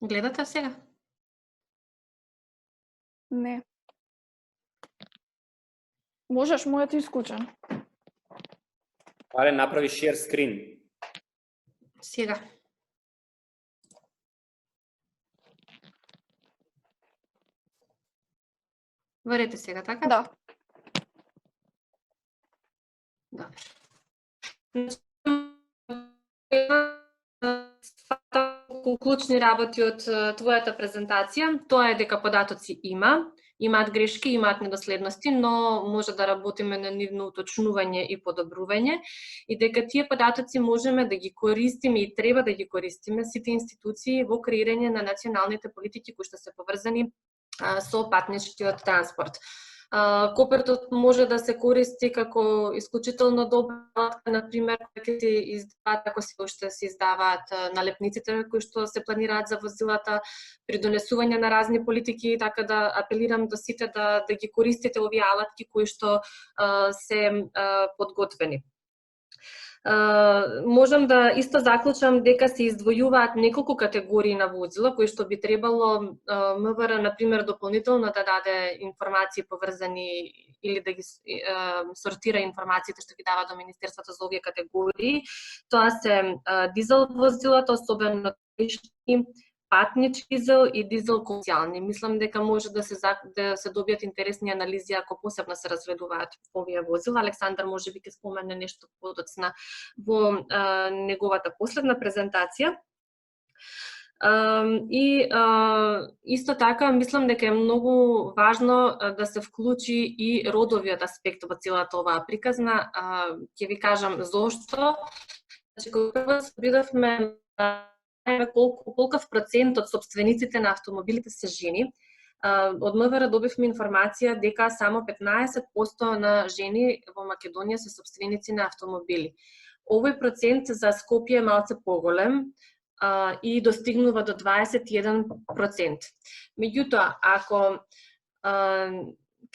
Гледате сега? Не. Можеш, мојот е исклучен. Пале, направи share screen. Сега. Варете сега, така? Да. Добро. Клучни работи од твојата презентација, тоа е дека податоци имаат грешки, имаат недоследности, но може да работиме на нивно уточнување и подобрување и дека тие податоци можеме да ги користиме и треба да ги користиме сите институции во креирање на националните политики кои што се поврзани со патничкиот транспорт. Копертот може да се користи како исклучително добра алатка, например, ќе се издаваат, ако се уште се издаваат налепниците кои што се планираат за возилата при донесување на разни политики, така да апелирам до сите да ги користите овие алатки кои што се подготвени. Можам да исто заклучам дека се издвојуваат неколку категории на возила кои што би требало МВР например дополнително да даде информации поврзани или да ги сортира информациите што ги дава до Министерството за овие категории. Тоа се дизел возилата, особено патнички дизел и дизел комерцијални. Мислам дека може да се добијат интересни анализи ако посебно се разгледуваат овие возила. Александар можеби ќе спомене нешто подоцна во неговата последна презентација. И исто така мислам дека е многу важно да се вклучи и родовиот аспект во целата оваа приказна. Ќе ви кажам зошто. Значи, кога бидовме колков процент од собствениците на автомобилите се жени. Од МВР добивме информација дека само 15% на жени во Македонија се собственици на автомобили. Овој процент за Скопје е малце поголем и достигнува до 21%. Меѓутоа, ако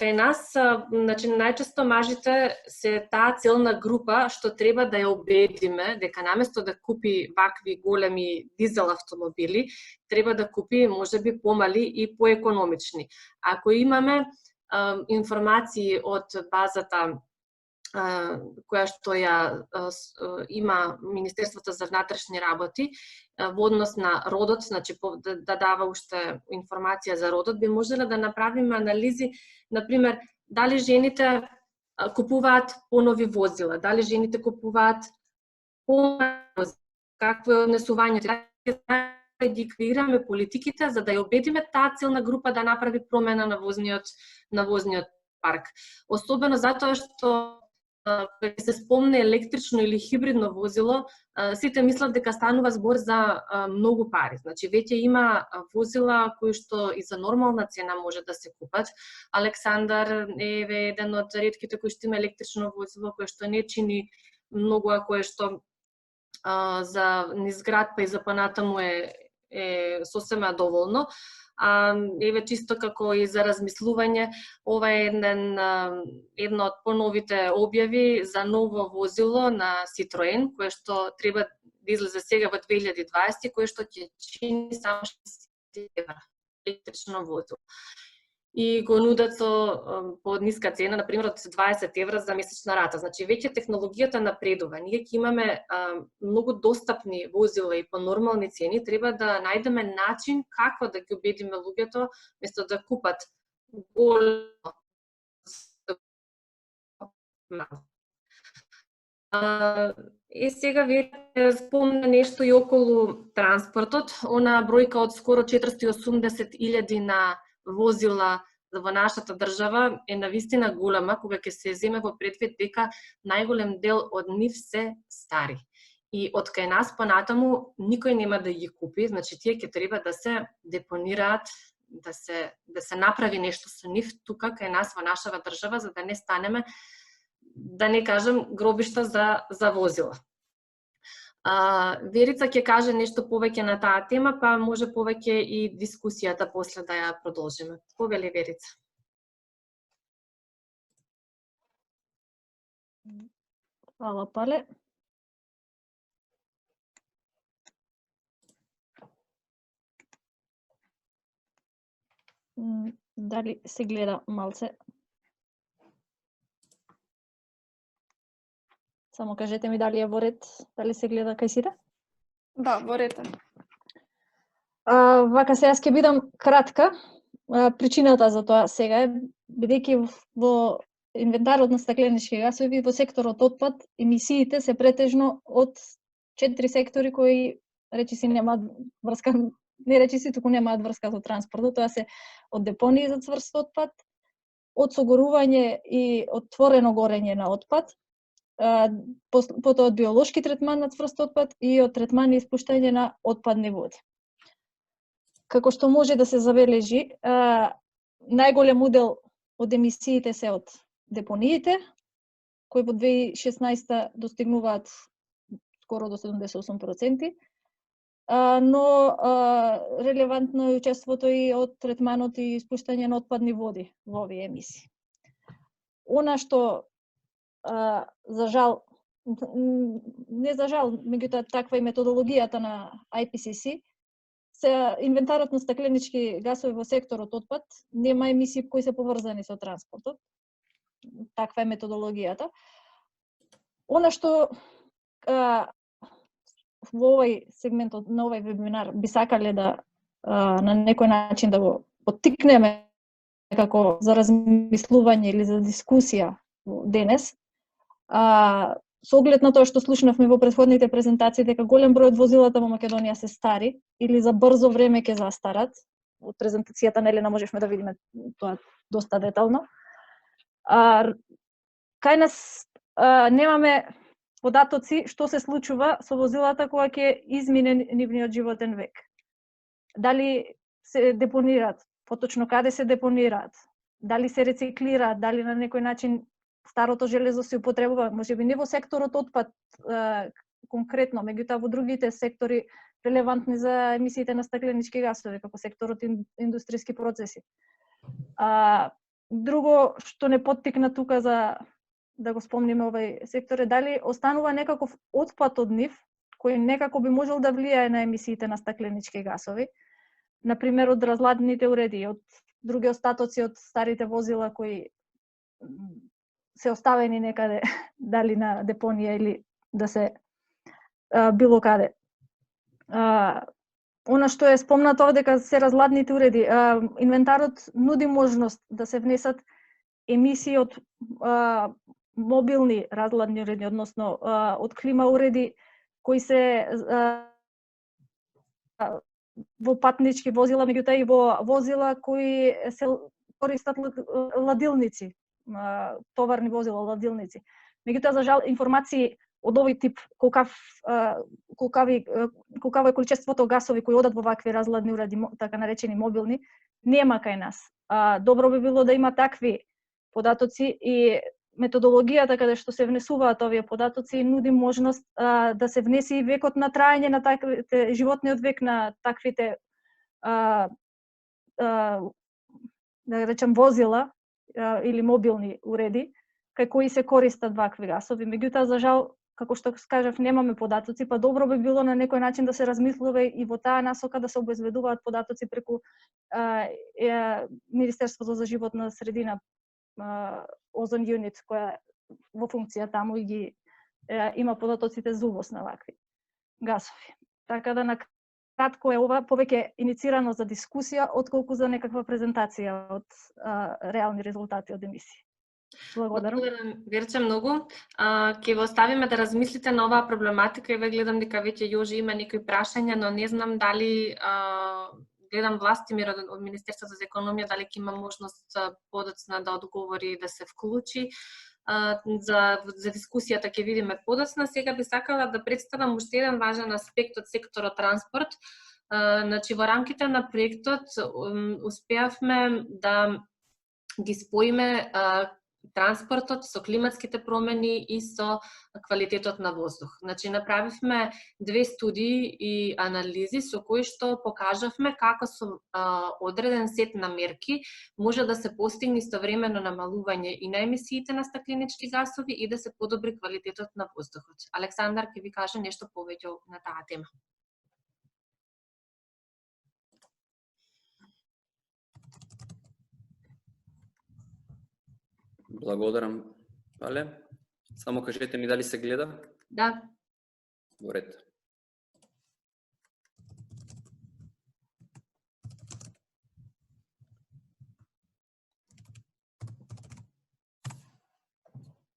кај нас, значи, најчесто мажите се таа целна група што треба да ја убедиме дека наместо да купи вакви големи дизел автомобили, треба да купи можеби помали и поекономични. Ако имаме информации од базата која што ја има Министерството за внатрешни работи во однос на родот, значи да дава уште информација за родот, би можеле да направиме анализи, например, дали жените купуваат понови возила, дали жените купуваат какво е однесувањето, да ги креираме политиките за да ја убедиме таа целна група да направи промена на возниот парк. Особено затоа што кога се спомне електрично или хибридно возило, сите мислат дека станува збор за многу пари. Значи, веќе има возила кои што и за нормална цена може да се купат. Александар е еден од ретките кои што има електрично возило, кој што не чини многу, а кое што за низ град па и за понатаму е сосема доволно. Еве чисто како и за размислување, ова е едно од поновите објави за ново возило на Citroen, кое што треба да излезе сега во 2020, кое што ќе чини само 60 евра, електрично возило. И го нудат со по ниска цена, например од 20 евра за месечна рата. Значи веќе технологијата напредува. Ние ќе имаме многу достапни возила и по нормални цени, треба да најдеме начин како да ги убедиме луѓето место да купат големо. Сега ви спомна нешто и околу транспортот. Она бројка од скоро 480.000 на возила во нашата држава е навистина голема, кога ќе се земе во предвид дека најголем дел од нив се стари. И од кај нас понатаму никој нема да ги купи, значи тие ќе треба да се депонираат, да се направи нешто со нив тука кај нас во нашава држава, за да не станеме, да не кажем, гробишта за возила. Верица ќе каже нешто повеќе на таа тема, па може повеќе и дискусијата после да ја продолжиме. Повели, Верица. Фала, Пале. Дали се гледа малце? Само кажете ми дали е во ред, дали се гледа кај сите? Да, во ред. Вака сега ќе бидам кратка. Причината за тоа сега е бидејќи во инвентарот на стакленички гасови во секторот отпад емисиите се претежно од 4 сектори кои речиси немаат врска, не речиси туку немаат врска со транспортот, тоа се од депонии за цврст отпад, од согорување и отворено горење на отпад, потоа од биолошки третман на цврст отпад и од третман и испуштање на отпадни води. Како што може да се забележи, најголем удел од емисиите се од депониите, кои во 2016 достигнуваат скоро до 78%, но релевантно е учеството и од третманот и испуштање на отпадни води во овие емисии. Она што за жал, не за жал, меѓутоа таква и методологијата на IPCC, се инвентарот на стакленички гасови во секторот отпад нема емисии кои се поврзани со транспортот. Таква е методологијата. Она што во овој сегмент на овој вебинар би сакале да на некој начин да го поттикнеме како за размислување или за дискусија денес, со оглед на тоа што слушнавме во претходните презентации дека голем број од возилата во Македонија се стари или за брзо време ќе застарат. Од презентацијата на Елена можевме да видиме тоа доста детално. Кај нас немаме податоци што се случува со возилата кога ќе измине нивниот животен век. Дали се депонираат, поточно каде се депонираат, дали се рециклираат, дали на некој начин старото железо се употребува, можеби не во секторот отпад конкретно, меѓутоа во другите сектори релевантни за емисиите на стакленички гасови, како секторот индустријски процеси. Друго што не поттикна тука за да го спомниме овој сектор е дали останува некаков отпад од нив кој некако би можел да влијае на емисиите на стакленички гасови, например од разладните уреди, од други остатоци од старите возила кои се оставени некаде, дали на депонија или да се било каде. Она што е спомнато овде дека се разладните уреди, инвентарот нуди можност да се внесат емисии од мобилни разладни уреди, односно од клима уреди кои се во патнички возила, меѓутоа и во возила кои се користат ладилници, товарни возила, ладилници. Меѓутоа, за жал, информации од овој тип, колкаво е количеството гасови кои одат во вакви разладни уреди, така наречени мобилни, нема кај нас. Добро би било да има такви податоци и методологијата каде што се внесуваат овие податоци нуди можност да се внеси и векот на траење на таквите, животниот век на таквите да речем возила или мобилни уреди кај кои се користат вакви гасови. Меѓутоа, за жал, како што скажав, немаме податоци, па добро би било на некој начин да се размислува и во таа насока да се обезбедуваат податоци преку Министерството за животна средина, Озон Юнит, која во функција таму и ги има податоците за увоз на вакви гасови. Така да на кратко е ова повеќе иницирано за дискусија отколку за некаква презентација од реални резултати од емисии. Благодарам. Верче многу. Ќе ве оставиме да размислите на оваа проблематика и ве гледам дека веќе Јожи има некои прашања, но не знам дали гледам Властимир од Министерството за економија дали ќе има можност подоцна да одговори и да се вклучи. За дискусијата ќе видиме подоцна. Сега би сакала да представам уште еден важен аспект од секторот транспорт. Значи, во рамките на проектот успеавме да ги споиме транспортот со климатските промени и со квалитетот на воздух. Значи, направивме две студии и анализи со кои што покажавме како со одреден сет на мерки може да се постигне истовремено намалување и на емисиите на стакленички гасови и да се подобри квалитетот на воздухот. Александар ќе ви каже нешто повеќе на таа тема. Благодарам, Вале. Само кажете ми дали се гледа? Да. Во ред.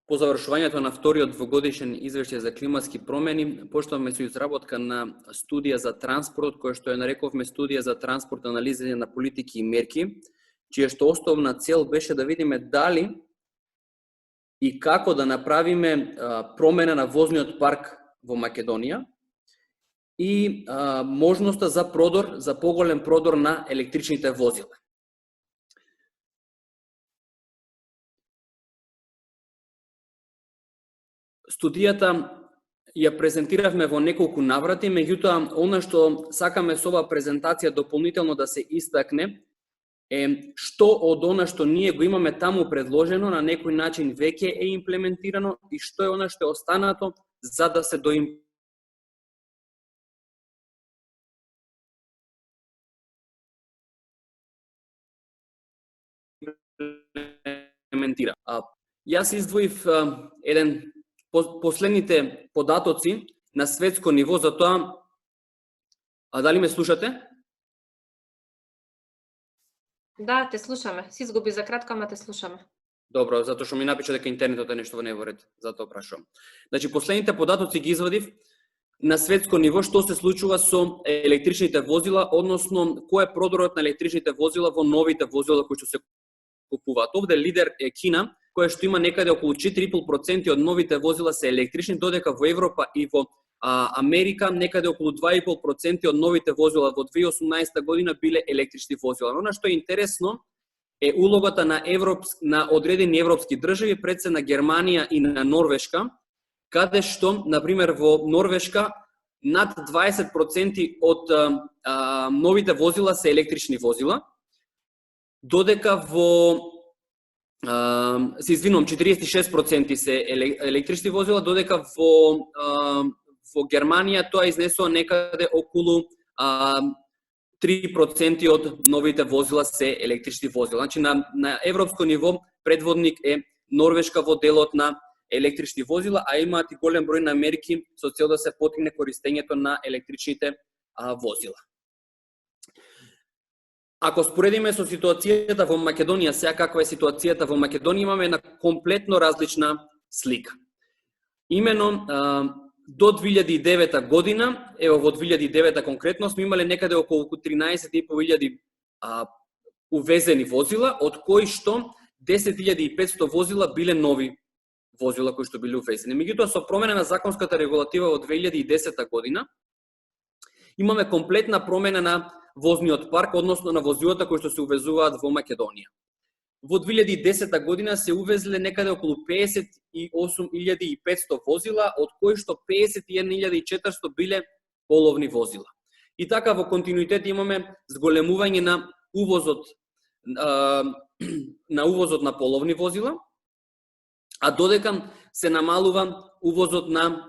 По завршувањето на вториот двогодишен извештај за климатски промени, почнавме со изработка на студија за транспорт, која што ја нарековме студија за транспорт, анализирање на политики и мерки, чија што основна цел беше да видиме дали и како да направиме промена на возниот парк во Македонија и можноста за продор, за поголем продор на електричните возила. Студијата ја презентиравме во неколку наврати, меѓутоа, она што сакаме со оваа презентација дополнително да се истакне е што од она што ние го имаме таму предложено на некој начин веќе е имплементирано и што е она што е останато за да се имплементира. Јас издвоив еден последните податоци на светско ниво за тоа. Дали ме слушате? Да, те слушаме. Си изгуби за кратко, ама те слушаме. Добро, затоа што ми напиша дека интернетот е нешто во неворед, затоа прашувам. Значи, последните податоци ги извадив на светско ниво што се случува со електричните возила, односно кој е продорот на електричните возила во новите возила кои што се купуваат. Овде лидер е Кина, која што има некаде околу 4,5% од новите возила се електрични, додека во Европа и во Америка некаде околу 2,5% од новите возила во 2018 година биле електрични возила. Но она што е интересно е улогата на одредени европски држави, пред се на Германија и на Норвешка, каде што, например, во Норвешка над 20% од новите возила се електрични возила, додека во 46% се електрични возила, додека во Германија тоа изнесува некаде околу 3% од новите возила се електрични возила. Значи на европско ниво предводник е Норвешка во делот на електрични возила, а имаат и голем број на мерки со цел да се поттикне користењето на електричните возила. Ако споредиме со ситуацијата во Македонија, сега каква е ситуацијата во Македонија, имаме една комплетно различна слика. Имено, до 2009 година, ево во 2009 конкретно, сме имале некаде околу 13.500 увезени возила, од кои што 10.500 возила биле нови возила кои што биле увезени. Меѓутоа, со промена на законската регулатива во 2010 година, имаме комплетна промена на возниот парк, односно на возилата кои што се увезуваат во Македонија. Во 2010 година се увезле некаде околу 58.500 возила, од кои што 51.400 биле половни возила. И така во континуитет имаме зголемување на увозот на половни возила, а додека се намалува увозот на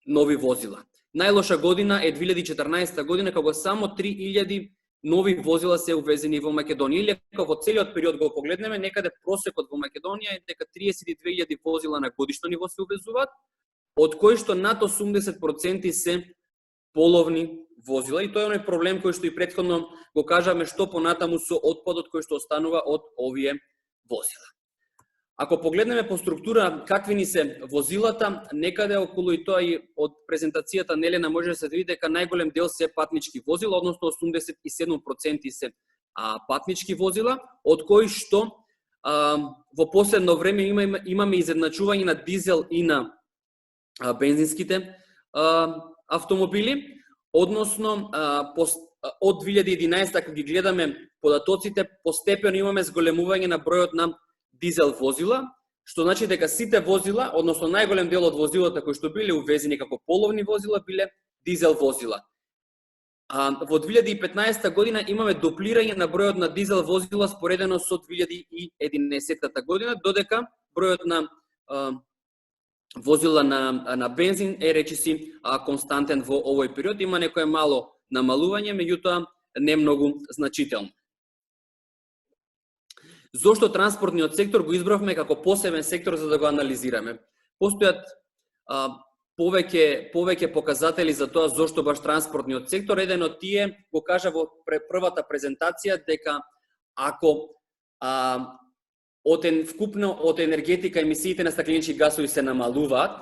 нови возила. Најлоша година е 2014 година, кога само 3.000 нови возила се увезени во Македонија. Или ако во целиот период го погледнеме, некаде просекот во Македонија е дека 32.000 возила на годишно ниво се увезуваат, од кои што над 80% се половни возила. И тоа е оној проблем кој што и претходно го кажаме, што понатаму со отпадот кој што останува од овие возила. Ако погледнеме по структура какви ни се возилата, некаде околу и тоа и од презентацијата на Елена може да се види дека најголем дел се патнички возила, односно 87% се патнички возила, од кои што во последно време имаме изедначување на дизел и на бензинските автомобили, односно од 2011, ако ги гледаме податоците, постепено имаме зголемување на бројот на дизел возила, што значи дека сите возила, односно најголем дел од возилата кои што биле увезени како половни возила, биле дизел возила. Во 2015 година имаме дуплирање на бројот на дизел возила споредено со 2011 година, додека бројот на возила на бензин е речиси константен во овој период. Има некое мало намалување, меѓутоа не многу значително. Зошто транспортниот сектор го избравме како посебен сектор за да го анализираме? Постојат повеќе показатели за тоа зошто баш транспортниот сектор. Еден од тие го кажа во првата презентација дека ако вкупно од енергетика емисиите на стакленички гасови се намалуваат,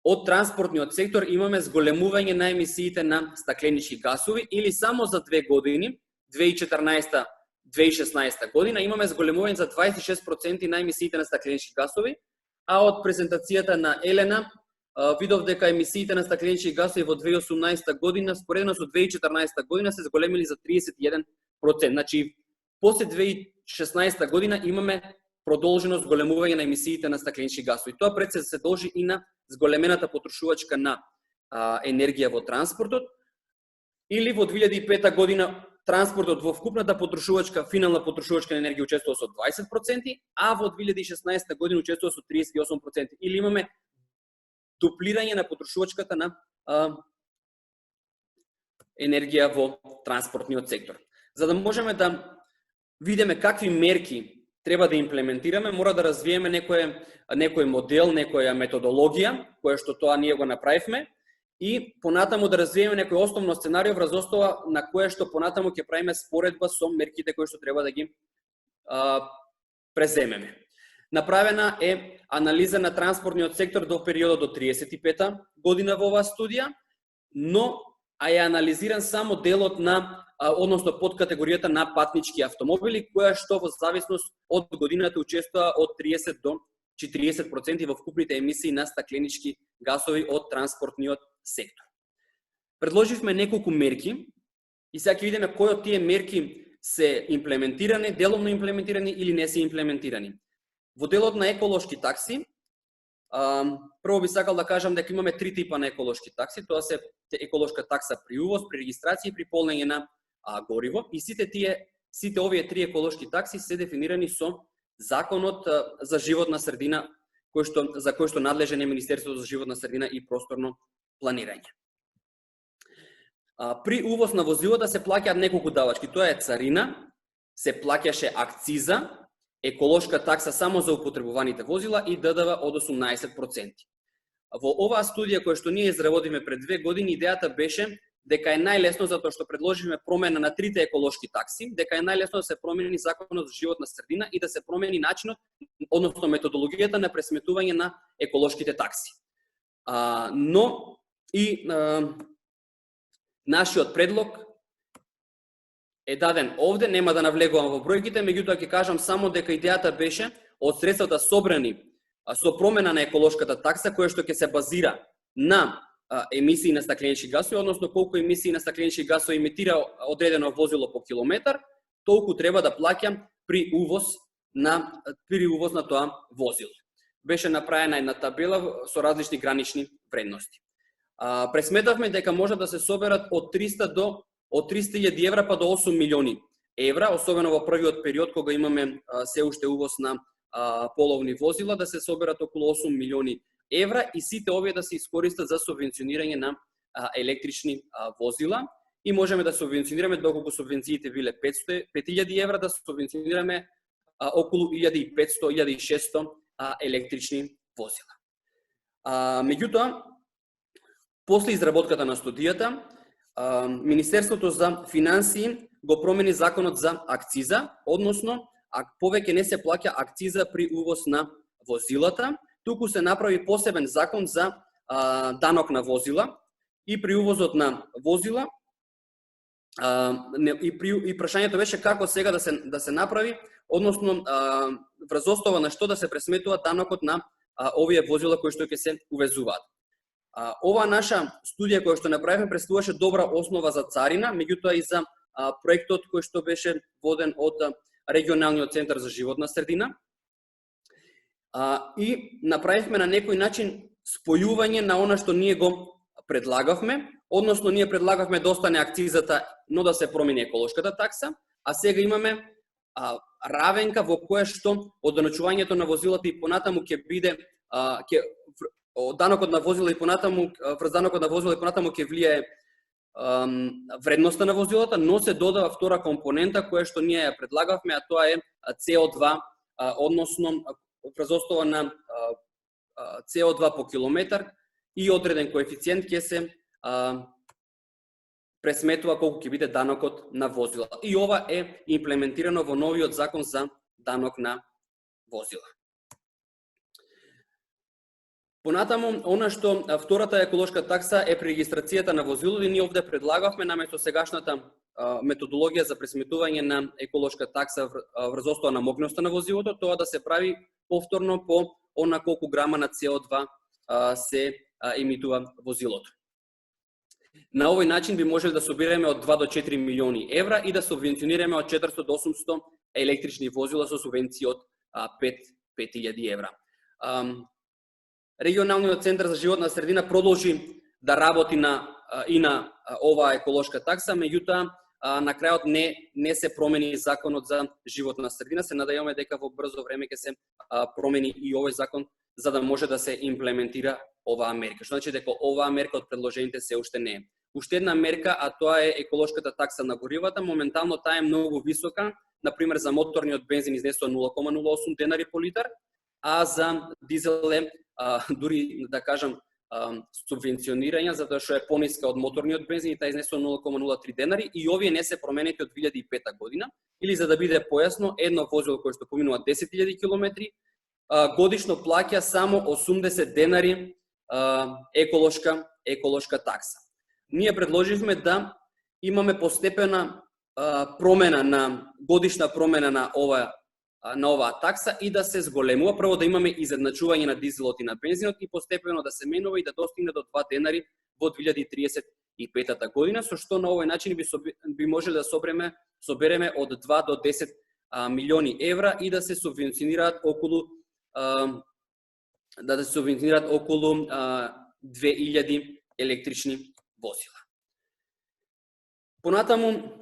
од транспортниот сектор имаме зголемување на емисиите на стакленички гасови, или само за 2 години, 2014-2016 година, имаме зголемување за 26% на емисиите на стакленички гасови, а од презентацијата на Елена видов дека емисиите на стакленички гасови во 2018 година споредено со 2014 година се зголемили за 31%. Значи, после 2016 година имаме продолжено зголемување на емисиите на стакленички гасови. Тоа пред се должи и на зголемената потрошувачка на енергија во транспортот, или во 2005 година транспортот во вкупната потрошувачка, финална потрошувачка на енергија учествува со 20%, а во 2016 година учествува со 38%. Или имаме дуплирање на потрошувачката на енергија во транспортниот сектор. За да можеме да видиме какви мерки треба да имплементираме, мора да развиеме некој модел, некоја методологија, која што тоа ние го направивме, и понатаму да развиеме некој основно сценарио врз основа на кое што понатаму ќе правиме споредба со мерките кои што треба да ги преземеме. Направена е анализа на транспортниот сектор до периодот до 35-та година во оваа студија, но е анализиран само делот на, односно подкатегоријата на патнички автомобили, која што во зависност од годината учествува од 30 до 40% во вкупните емисии на стакленички гасови од транспортниот сектор. Предложивме неколку мерки и сега ќе видиме кои од тие мерки се имплементирани, деломно имплементирани или не се имплементирани. Во делот на еколошки такси, прво би сакал да кажам дека имаме три типа на еколошки такси. Тоа се еколошка такса при увоз, при регистрација и при полнење на гориво. И сите овие три еколошки такси се дефинирани со Законот за животна средина, за кој што надлежен е Министерството за животна средина и просторно планирање. При увоз на возилата се плаќаат неколку давачки. Тоа е царина, се плаќаше акциза, еколошка такса само за употребуваните возила и ДДВ од 18%. Во оваа студија која што ние изработивме пред 2 години, идејата беше дека е најлесно, затоа што предложивме промена на трите еколошки такси, дека е најлесно да се промени Законот за животна средина и да се промени начинот, односно методологијата на пресметување на еколошките такси. Но и нашиот предлог е даден овде, нема да навлегувам во бројките, меѓутоа ќе кажам само дека идејата беше од средствата собрани со промена на еколошката такса, која што ќе се базира на емисии на стакленички гасови, односно колку емисии на стакленички гасови емитира одредено возило по километар, толку треба да плаќа при увоз на тоа возило. Беше направена една табела со различни гранични вредности. Пресметавме дека може да се соберат од 300.000 евра па до 8 милиони евра, особено во првиот период кога имаме се уште увоз на половни возила, да се соберат околу 8 милиони евра и сите овие да се искористат за субвенционирање на електрични возила. И можеме да субвенционираме, доколку субвенциите биле 5.000 евра, да субвенционираме околу 1.500-1.600 електрични возила. Меѓутоа, после изработката на студијата, Министерството за финансии го промени Законот за акциза, односно повеќе не се плаќа акциза при увоз на возилата, туку се направи посебен закон за данок на возила и при увозот на возила. И прашањето беше како сега да се направи, односно врз основа на што да се пресметува данокот на овие возила кои што ќе се увезуваат. Ова наша студија која што направивме представуваше добра основа за царина, меѓутоа и за проектот кој што беше воден од Регионалниот центар за животна средина. И направивме на некој начин спојување на она што ние го предлагавме, односно ние предлагавме да остане акцизата, но да се промени еколошката такса, а сега имаме равенка во која што одданочувањето на возилата и понатаму ќе биде данокот на возила и понатаму врз данокот на возила и понатаму ќе влијае вредноста на возилата, но се додава втора компонента која што ние ја предлагавме, а тоа е CO2, односно врз основа на CO2 по километар и одреден коефициент ќе се пресметува колку ќе биде данокот на возила. И ова е имплементирано во новиот закон за данок на возила. Понатаму, она што втората еколошка такса е при регистрацијата на возило, и ние овде предлагавме наместо сегашната методологија за пресметување на еколошка такса врз основа на мокноста на возилото, тоа да се прави повторно по она колку грама на CO2 се емитува возилото. На овој начин би можеле да собираме од 2 до 4 милиони евра и да субвенционираме од 400 до 800 електрични возила со субвенции од 5.000 евра. Регионалниот центар за животна средина продолжи да работи и на оваа еколошка такса, меѓутоа на крајот не се промени законот за животна средина. Се надеваме дека во брзо време ќе се промени и овој закон за да може да се имплементира оваа мерка. Што значи дека оваа мерка од предложените се уште не е. Уште една мерка, а тоа е еколошката такса на горивата. Моментално таа е многу висока. Например, за моторниот бензин изнесува 0,08 денари по литар, а за дизел е дури да кажам субвенционирање, затоа што е пониска од моторниот бензин и таа изнесува 0,03 денари и овие не се променети од 2005 година. Или за да биде појасно, едно возило кое што поминува 10.000 километри годишно плаќа само 80 денари еколошка такса. Ние предложивме да имаме постепена годишна промена на оваа такса и да се зголемува. Прво да имаме изедначување на дизелот и на бензинот и постепено да се менува и да достигне до 2 денари во 2035 година, со што на овој начин би можеле да собереме од 2 до 10 милиони евра и да се субвенционираат околу 2000 електрични возила. Понатаму,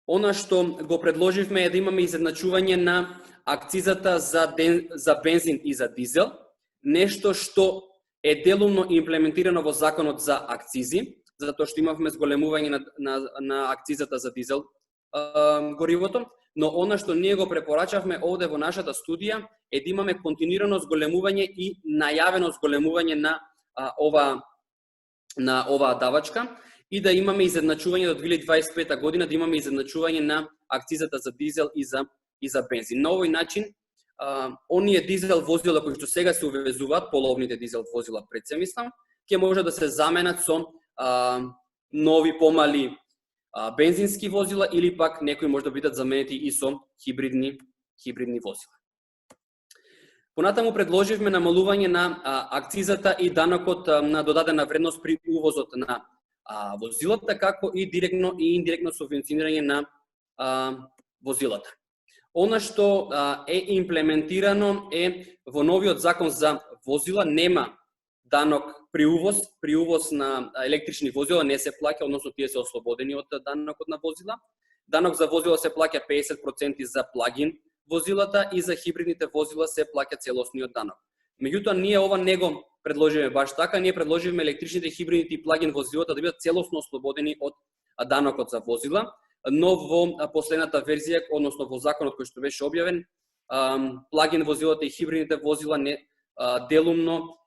она што го предложивме е да имаме изедначување на акцизата за бензин и за дизел, нешто што е делумно имплементирано во законот за акцизи, затоа што имавме зголемување на акцизата за дизел горивото, но она што ние го препорачавме овде во нашата студија е да имаме континуирано зголемување и најавено зголемување на оваа давачка и да имаме изедначување до 2025 година, да имаме изедначување на акцизата за дизел и за бензин. На овој начин, оние дизел возила кои што сега се увезуваат, половните дизел возила пред се мислам, ќе може да се заменат со нови помали бензински возила или пак некои може да бидат заменети и со хибридни возила. Понатаму предложивме намалување на акцизата и данокот на додадена вредност при увозот на возилата, како и директно и индиректно субвенционирање на возилата. Она што е имплементирано е во новиот закон за возила, нема данок при увоз на електрични возила не се плаќа, односно тие се ослободени од данокот на возила. Данок за возила се плаќа 50% за плагин возилата и за хибридните возила се плаќа целосниот данок. Меѓутоа, ние ова не го предложиме баш така, ние предложиме електричните, хибридните и плагин возилата да бидат целосно ослободени од данокот за возила, но во последната верзија, односно во законот кој што беше објавен, плагин возилата и хибридните возила делумно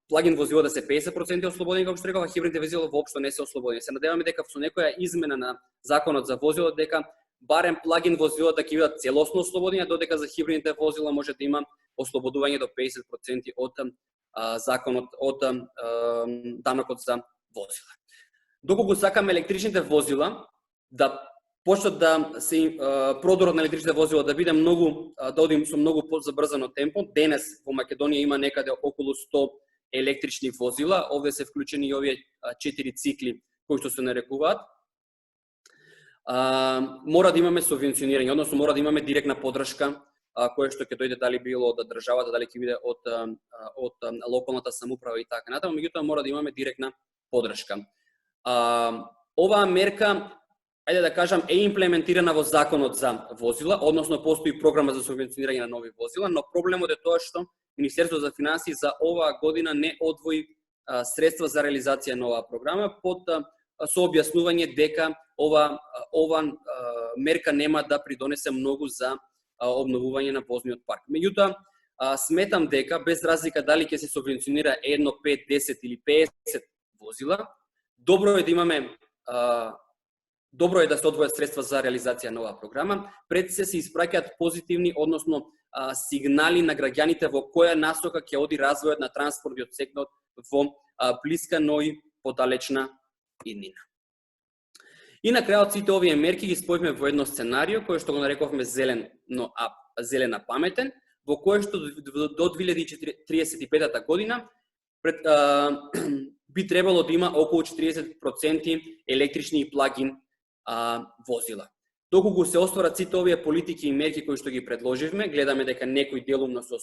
плагин возилата се 50% ослободени, како што реков, хибридните возила воопшто не се ослободени. Се надеваме дека со некоја измена на законот за возила дека барем плагин возилата ќе бидат целосно ослободени, додека за хибридните возила може да има ослободување до 50% од законот од данокот за возила. Доколку сакаме електричните возила да почнат да се продорот на електричните возила да биде да оди со многу позабрзано темпо. Денес во Македонија има некаде околу 100 електрични возила, овде се вклучени и овие 4 цикли кои што се нарекуваат. Мора да имаме субвенционирање, односно мора да имаме директна поддршка која што ќе дојде дали било од државата, дали ќе биде од локалната самоуправа и така натаму, меѓутоа мора да имаме директна поддршка. Оваа мерка, ајде да кажам, е имплементирана во законот за возила, односно постои програма за субвенционирање на нови возила, но проблемот е тоа што Министерството за финансии за оваа година не одвои средства за реализација на оваа програма со објаснување дека ова мерка нема да придонесе многу за обновување на возниот парк. Меѓутоа, сметам дека без разлика дали ќе се субвенционира 1, 5, 10 или 50 возила, добро е да се одвојат средства за реализација на оваа програма. Пред се испраќаат позитивни, односно сигнали на граѓаните во која насока ќе оди развојот на транспортниот сектор во блиска, но и подалечна иднина. И на крајот сите овие мерки ги спојавме во едно сценарио кое што го нарековме зелена паметен, во кое што до 2035 година би требало да има околу 40% електрични и плагин возила. Доколку се остварат сите овие политики и мерки кои што ги предложивме, гледаме дека некои делумно се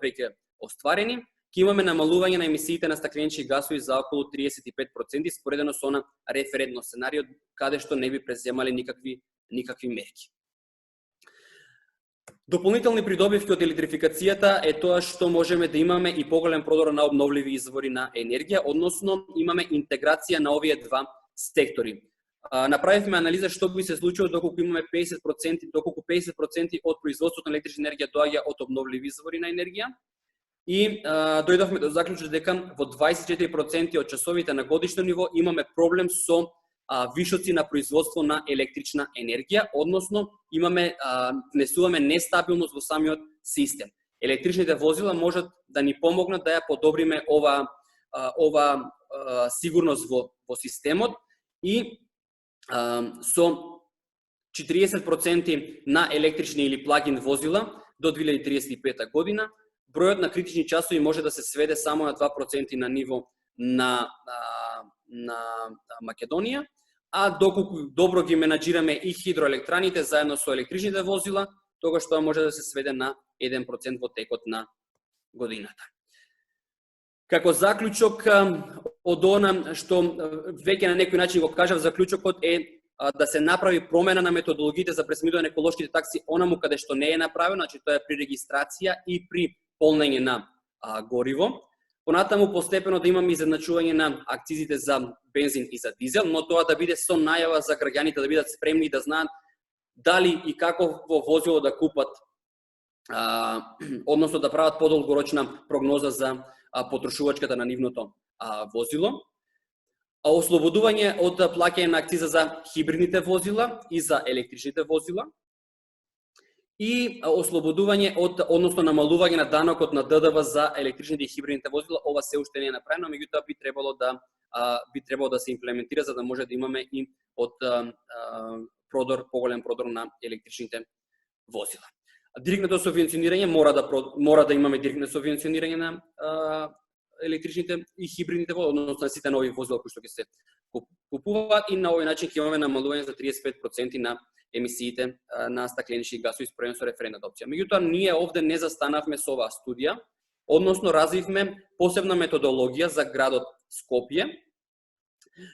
веќе остварени, ќе имаме намалување на емисиите на стакленички гасови за околу 35%, споредено со на референтно сценарио, каде што не би преземале никакви мерки. Дополнителни придобивки од електрификацијата е тоа што можеме да имаме и поголем продор на обновливи извори на енергија, односно имаме интеграција на овие два сектори. Направивме анализа што би се случило доколку имаме 50%, доколку 50% од производството на електрична енергија доаѓа од обновливи извори на енергија и дојдовме до заклучок дека во 24% од часовите на годишно ниво имаме проблем со вишоци на производство на електрична енергија, односно внесуваме нестабилност во самиот систем. Електричните возила можат да ни помогнат да ја подобриме ова сигурност во системот и со 40% на електрични или плагин возила до 2035 година, бројот на критични часови може да се сведе само на 2% на ниво на Македонија, а доколку добро ги менаџираме и хидроелектраните заедно со електричните возила, тогаш тоа може да се сведе на 1% во текот на годината. Како заклучок од она што веќе на некој начин го кажав, заклучокот е да се направи промена на методологиите за пресмедување на еколошките такси онаму каде што не е направено, значи тоа е при регистрација и при полнење на гориво. Понатаму постепено да имаме изедначување на акцизите за бензин и за дизел, но тоа да биде со најава за граѓаните да бидат спремни да знаат дали и како во возило да купат, односно да прават подолгорочна прогноза за потрошувачката на нивното возило. Ослободување од плаќање на акциза за хибридните возила и за електричните возила. И ослободување односно намалување на данокот на ДДВ за електричните и хибридните возила. Ова се уште не е направено, меѓутоа би требало да се имплементира за да може да имаме и од поголем продор на електричните возила. Директното субвенционирање мора да имаме директно субвенционирање на електричните и хибридните возила, односно сите нови возила кои што ќе се купуваат и на овој начин ќе имаме намалување за 35% на емисиите на стакленички гасови споредно со референтната опција. Меѓутоа, ние овде не застанавме со оваа студија, односно развивме посебна методологија за градот Скопје.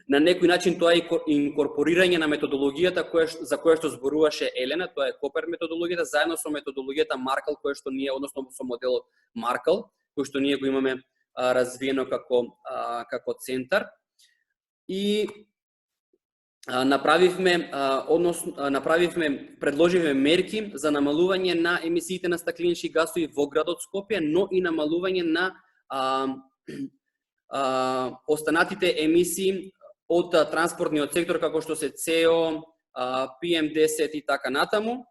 На некој начин тоа е инкорпорирање на методологијата за која што зборуваше Елена, тоа е Копер методологијата, заедно со методологијата Маркал, која што ние, односно со моделот Маркал, кој што ние го имаме развиено како центар. И предложивме мерки за намалување на емисиите на стакленички гасови во градот Скопје, но и намалување на останатите емисии од транспортниот сектор, како што се СО, PM10 и така натаму,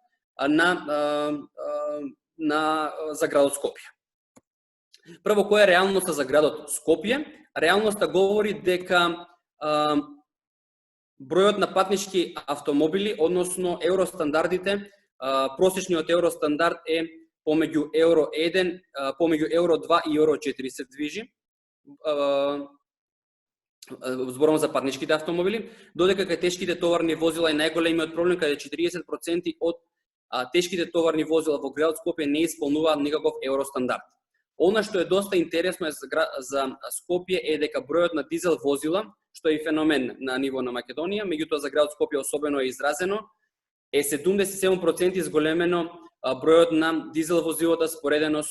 за градот Скопје. Прво, која е реалноста за градот Скопје? Реалноста говори дека бројот на патнички автомобили, односно евростандардите, просечниот евростандард е помеѓу Евро 1, помеѓу Евро 2 и Евро 4 се движи. Зборам за патничките автомобили, додека кај тешките товарни возила е најголемиот проблем, каде 40% од тешките товарни возила во градот Скопје не исполнуваат никаков евростандард. Она што е доста интересно за Скопје е дека бројот на дизел возила, што е и феномен на ниво на Македонија, меѓутоа за градот Скопје особено е изразено, е 77% изголемено бројот на дизел возилата споредено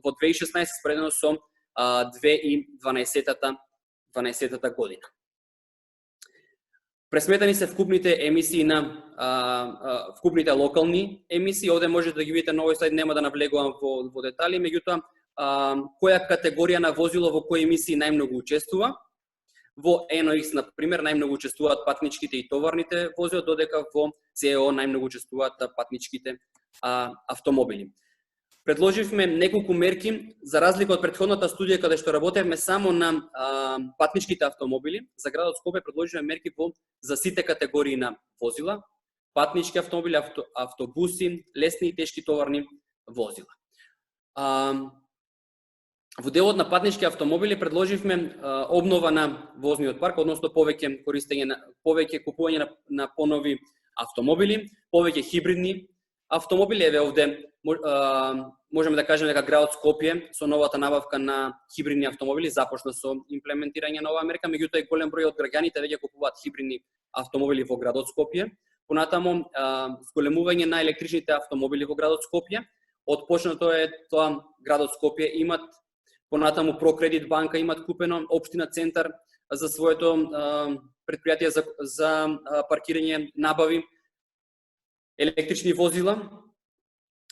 во 2016 споредено со 2012 година. Пресметани се вкупните емисии вкупните локални емисии. Овде може да ги видите на овој слайд, нема да навлегувам во детали, меѓутоа која категорија на возило во кои емисии најмногу учествува. Во NOx, например, најмногу учествуваат патничките и товарните возила, додека во CO најмногу учествуваат патничките автомобили. Предложивме неколку мерки, за разлика од претходната студија каде што работевме само на патничките автомобили, за градот Скопје предложивме мерки за сите категории на возила, патнички автомобили, автобуси, лесни и тешки товарни возила. Во делот на патнички автомобили предложивме обнова на возниот парк, односно повеќе купување на понови автомобили, повеќе хибридни автомобили. Еве овде можеме да кажеме дека градот Скопје со новата набавка на хибридни автомобили започна со имплементирање на оваа мерка, меѓутоа и голем број од граѓаните веќе купуваат хибридни автомобили во градот Скопје. Понатаму зголемување на електричните автомобили во градот Скопје. Отпочнато е тоа градот Скопје имат понатаму Прокредит банка имат купено, општина Центар за своето предпријатие за паркирање набави електрични возила.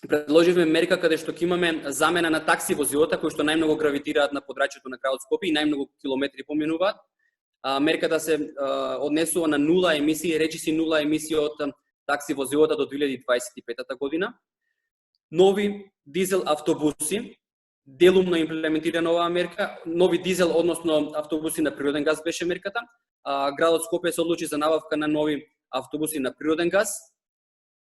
Предложивме мерка каде што ќе имаме замена на такси возилата кои што најмногу гравитираат на подрачјето на градот Скопје и најмногу километри поминуваат. Мерката се однесува на нула емисии, речиси нула емисии од такси возилата до 2025 година. Нови дизел автобуси, делумно имплементирана оваа мерка, нови дизел, односно автобуси на природен газ беше мерката. Градот Скопје се одлучи за набавка на нови автобуси на природен газ.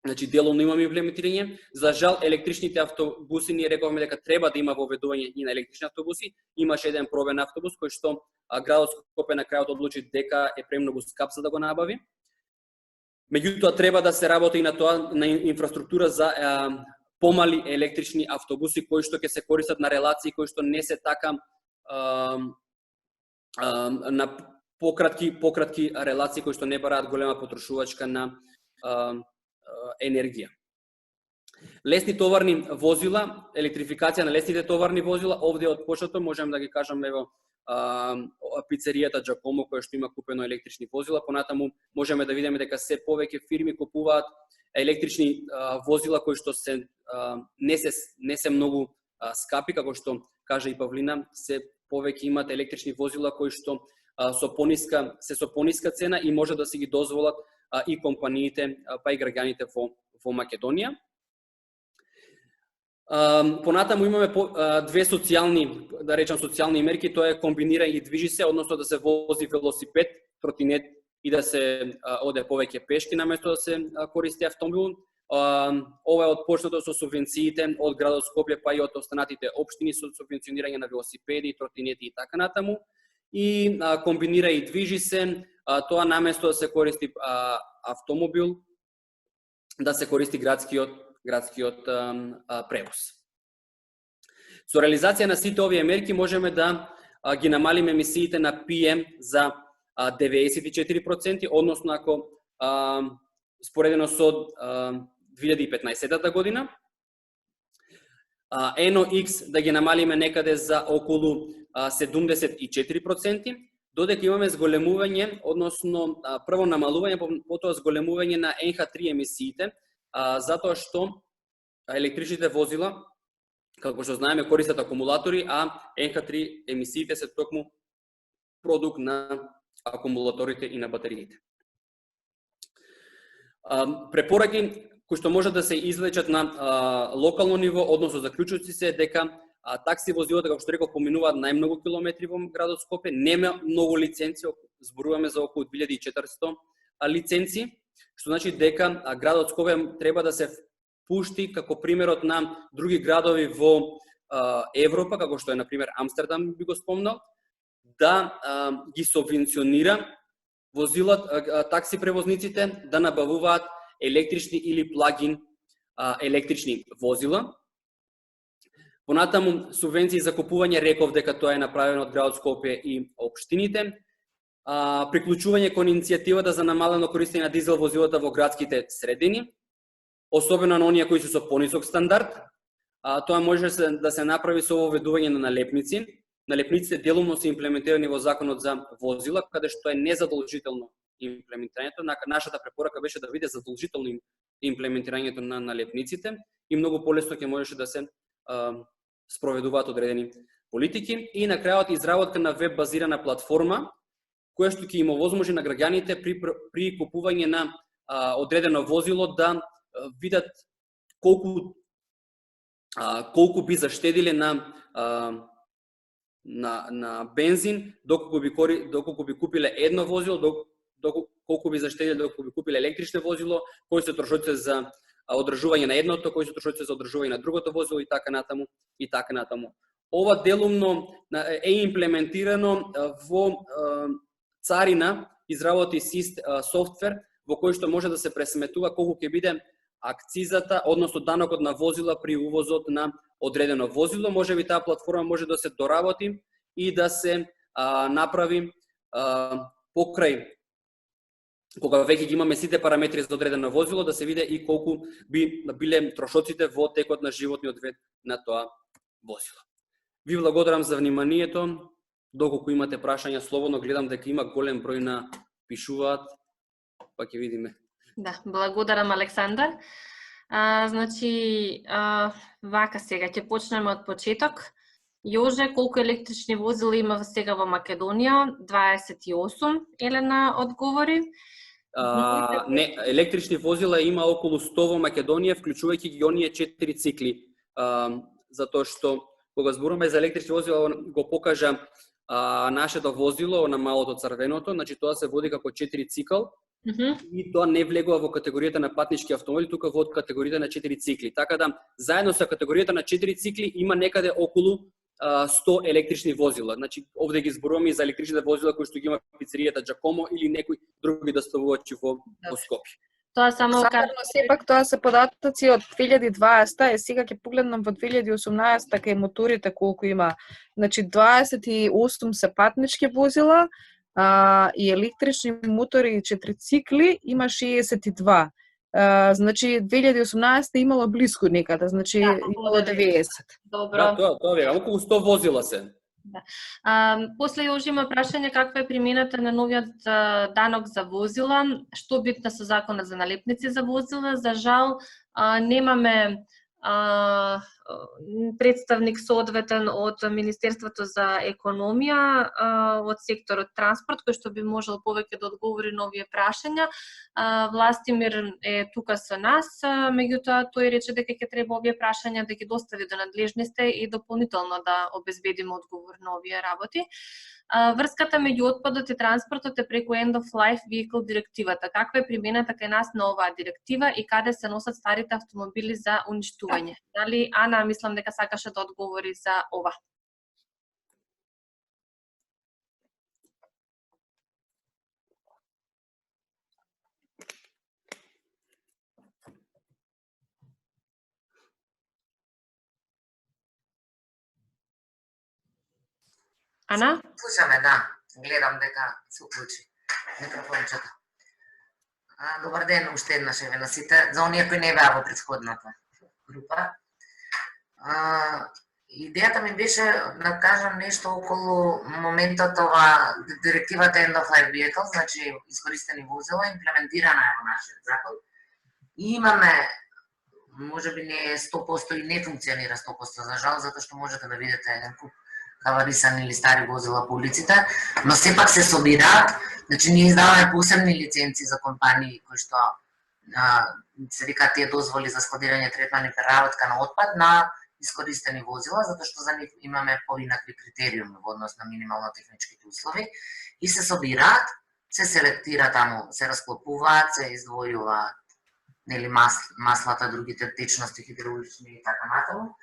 Значи делумно имаме имплементирање. За жал електричните автобуси ние рековме дека треба да има воведување и на електрични автобуси. Имаше еден пробен автобус кој што градот Скопје на крајот одлучи дека е премногу скап за да го набави. Меѓутоа треба да се работи и на тоа на инфраструктура за помали електрични автобуси кои што ќе се користат на релации кои што не се така на пократки релации кои што не бараат голема потрошувачка на енергија. Лесни товарни возила, електрификација на лесните товарни возила, овде од почеток можеме да ги кажам ево пицеријата Джакомо која што има купено електрични возила, понатаму можеме да видиме дека се повеќе фирми купуваат електрични возила кои што се не се многу скапи, како што кажа и Павлина, се повеќе имат електрични возила кои што со пониска цена и може да се ги дозволат и компаниите, па и граѓаните во Македонија. Понатаму имаме две социјални, да речам социјални мерки, тоа е комбинира и движи се, односно да се вози велосипед, тротинет и да се оде повеќе пешки наместо да се користи автомобил. Ова е отпочнато со субвенциите од градот Скопје па и од останатите општини со субвенционирање на велосипеди, тротинети и така натаму. И комбинира и движи се, тоа наместо да се користи автомобил, да се користи градскиот превоз. Со реализација на сите овие мерки можеме да ги намалиме емисиите на PM за 94%, односно ако споредено со 2015 година. NOx да ги намалиме некаде за околу 74%, додека имаме зголемување, односно прво намалување, потоа зголемување на NH3 емисиите, затоа што електричните возила, како што знаеме, користат акумулатори, а NH3 емисиите се токму продукт на акумулаторите и на батериите. Препораки кои што може да се извлечат на локално ниво, односно заклучоци се дека такси возилата, како што реков, поминуваат најмногу километри во градот Скопје, нема многу лиценци, зборуваме за околу 2400 лиценци, што значи дека градот Скопје треба да се пушти како примерот на други градови во Европа, како што е на пример Амстердам, би го спомнал, да ги субвенционира возилата, такси превозниците да набавуваат електрични или плагин електрични возила. Понатаму субвенции за купување, реков дека тоа е направено од градот Скопје и општините. Приклучување кон иницијативата за намалено користење на дизел возилата во градските средини, особено на оние кои се со понисок стандард. Тоа може да се направи со воведување на налепници. Налепниците делумно се имплементирани во Законот за возила, каде што е незадолжително имплементирањето. Нашата препорака беше да биде задолжително имплементирањето на налепниците и многу полесно ќе можеше да се спроведуваат одредени политики. И на крајот изработка на веб базирана платформа, која што ќе им овозможи на граѓаните при купување на одредено возило да видат колку би заштедиле на бензин доколку би купиле едно возило, колку би заштедиле доколку би купиле електрично возило, кои се трошоците за одржување на едното, кои се трошоците за одржување на другото возило и така натаму. Ова делумно е имплементирано во Царина, изработи софтвер во кој што може да се пресметува колку ќе биде акцизата, односно данокот на возила при увозот на одредено возило. Можеби таа платформа може да се доработи и да се направи покрај кога веќе ги имаме сите параметри за одредено возило, да се види и колку би биле трошоците во текот на животниот век на тоа возило. Ви благодарам за вниманието. Доколку имате прашања, слободно, гледам дека има голем број на пишуваат, па ќе видиме. Да, благодарам, Александар. Значи, вака сега, ќе почнеме од почеток. Јоже, колку електрични возила има сега во Македонија? 28, Елена одговори. Не, електрични возила има околу 100 во Македонија, вклучувајќи ги оние 4 цикли. Затоа што кога зборуваме за електрични возила, го покажа нашето возило на малото црвеното, значи тоа се води како 4 цикл. И тоа не влегува во категоријата на патнички автомобили, тука во категоријата на 4 цикли. Така да, заедно со категоријата на 4 цикли има некаде околу 100 електрични возила. Значи, овде ги зборуваме и за електричните возила кои што ги има пицеријата Джакомо или некои други доставувачи во Скопје. Тоа само сепак тоа се податоци од 2020, сега ќе погледнам во 2018 кај моторите колку има. Значи 28 се патнички возила, и електрични мотори и 4 цикли има 62. Значи 2018 имало близко некаде, значи имало 90. Добро. Да, тоа вега, околу 100 возила се. Да. После Јожи има прашање каква е примената на новиот данок за возила, што битна со законот за налепници за возила. За жал немаме представник соодветен од Министерството за економија, од секторот транспорт, кој што би можел повеќе да одговори на овие прашања. Властимир е тука со нас, меѓутоа тој рече дека ќе треба овие прашања да ги достави до надлежните и дополнително да обезбедиме одговор на овие работи. Врската меѓу отпадот и транспортот е преку End of Life Vehicle директивата. Каква е примената кај нас на оваа директива и каде се носат старите автомобили за уништување? Дали Ана, мислам дека сакаше да одговори за ова. Ана? Слушаме, да. Гледам дека се уклучи микрофончето. Добар ден, уште еднаш еве на сите. За оние кои не беа во претходната група. Идејата ми беше да кажам нешто околу моментот ова директивата End of Life Vehicle, значи искористени возила, имплементирана е во нашиот закон. И имаме, можеби не 100% и не функционира 100% за жал, затоа што можете да видите еден куп каварисани или стари возила по улиците, но сепак се собираат. Значи ние издаваме посебни лиценци за компании кои што се викаат тие дозволи за складирање, третман и преработка на отпад на искористени возила, затоа што за нив имаме поинакви критериуми во однос на минимално техничките услови и се собираат, се селектира таму, се расклопуваат, се издвојуваат нели маслата, другите течности, хидравлични и така натаму.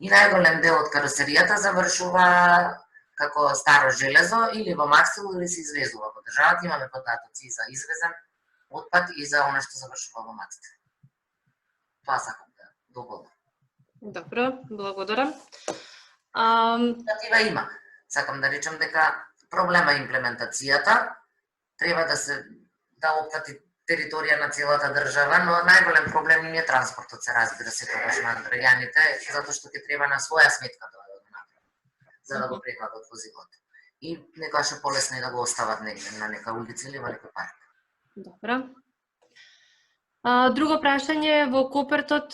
И најголем дел од каросеријата завршува како старо железо или во Максил или се извезува во државата. Имаме податоци за извезен отпад и за она што завршува во Максил. Тоа сакам да дополнам. Добро, благодарам. Такива има. Сакам да речам дека проблема е имплементацијата. Треба да опфати територија на целата држава, но најголем проблем им е транспортот, се разбира се тогаш на граѓаните, затоа што ќе треба на своја сметка тоа да го направат, за да го прекладат возилото. И некогаш е полесно и да го остават негде на нека улица или во некој парк. Добро. Друго прашање, во Копертот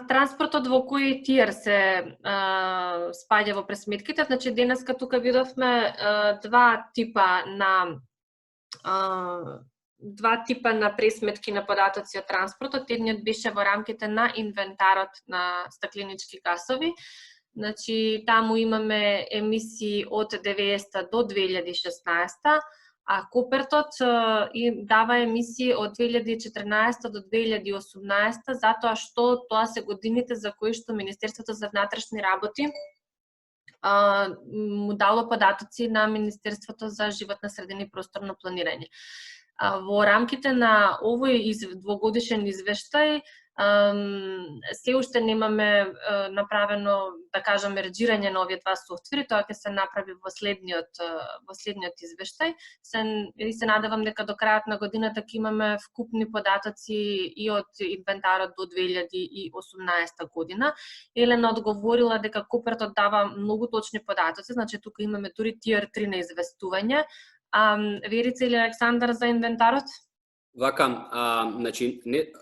транспортот во кој тиер се спаѓа во пресметките? Значи денеска тука видовме два типа на пресметки на податоци од транспортот. Едниот беше во рамките на инвентарот на стакленички гасови. Значи, таму имаме емисии од 90 до 2016, а Копертот дава емисии од 2014 до 2018, затоа што тоа се годините за кои што Министерството за внатрешни работи му дало податоци на Министерството за животна средина и просторно планирање. Во рамките на овој двогодишен извештај се уште немаме направено, да кажам, мерџирање на овие два софтвери, тоа ќе се направи во следниот извештај. Се надевам дека до крајот на годината ќе имаме вкупни податоци и од инвентарот до 2018 година. Елена одговорила дека Копертот дава многу точни податоци, значи тука имаме дури Tier 3 на известување. Верица или Александар за инвентарот? Вака, значи,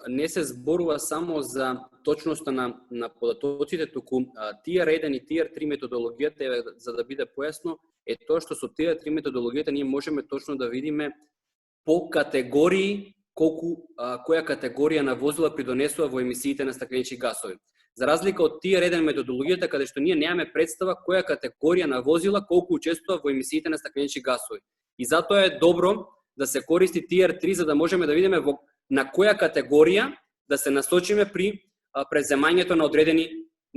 не се зборува само за точноста на податоците, туку Tier 1 и Tier 3 методологијата, за да биде појасно, е тоа што со Tier 3 методологијата ние можеме точно да видиме по категории која категорија на возила придонесува во емисиите на стакленички гасови. За разлика од Tier 1 методологијата, каде што ние немаме представа која категорија на возила колку учествува во емисиите на стакленички гасови. И затоа е добро да се користи Tier 3, за да можеме да видиме на која категорија да се насочиме при преземањето на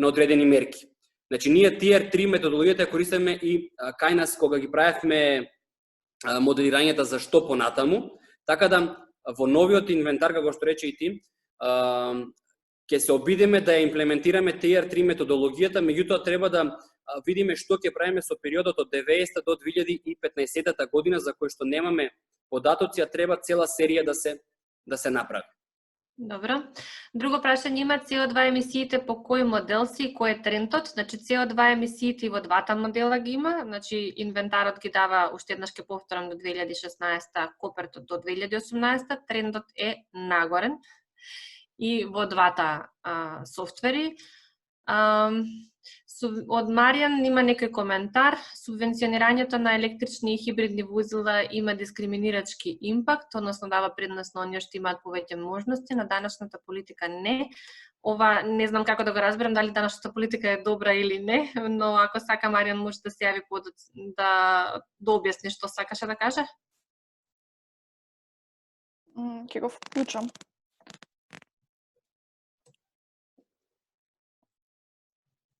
одредени мерки. Значи, ние Tier 3 методологијата користиме и кај нас кога ги правевме моделирањата за што понатаму, така да во новиот инвентар, како што рече и ти, ќе се обидеме да ја имплементираме Tier 3 методологијата, меѓутоа треба да видиме што ќе правиме со периодот од 90 до 2015 година, за кој што немаме податоци, а треба цела серија да се направи. Добро. Друго прашање има CO2 емисиите по кој модел си и кој е трендот? Значи CO2 емисиите и во двата модела ги има, значи инвентарот ги дава, уште еднаш ќе повторам, до 2016, Копертот до 2018, трендот е нагорен и во двата софтвери. Од Маријан има некој коментар. Субвенционирањето на електрични и хибридни возила има дискриминирачки импакт, односно дава предност на оние што имаат повеќе можности, на данъчната политика не. Ова не знам како да го разберам, дали данъчната политика е добра или не, но ако сака Маријан може да се јави да објасни што сакаше да каже. Ќе го вклучам.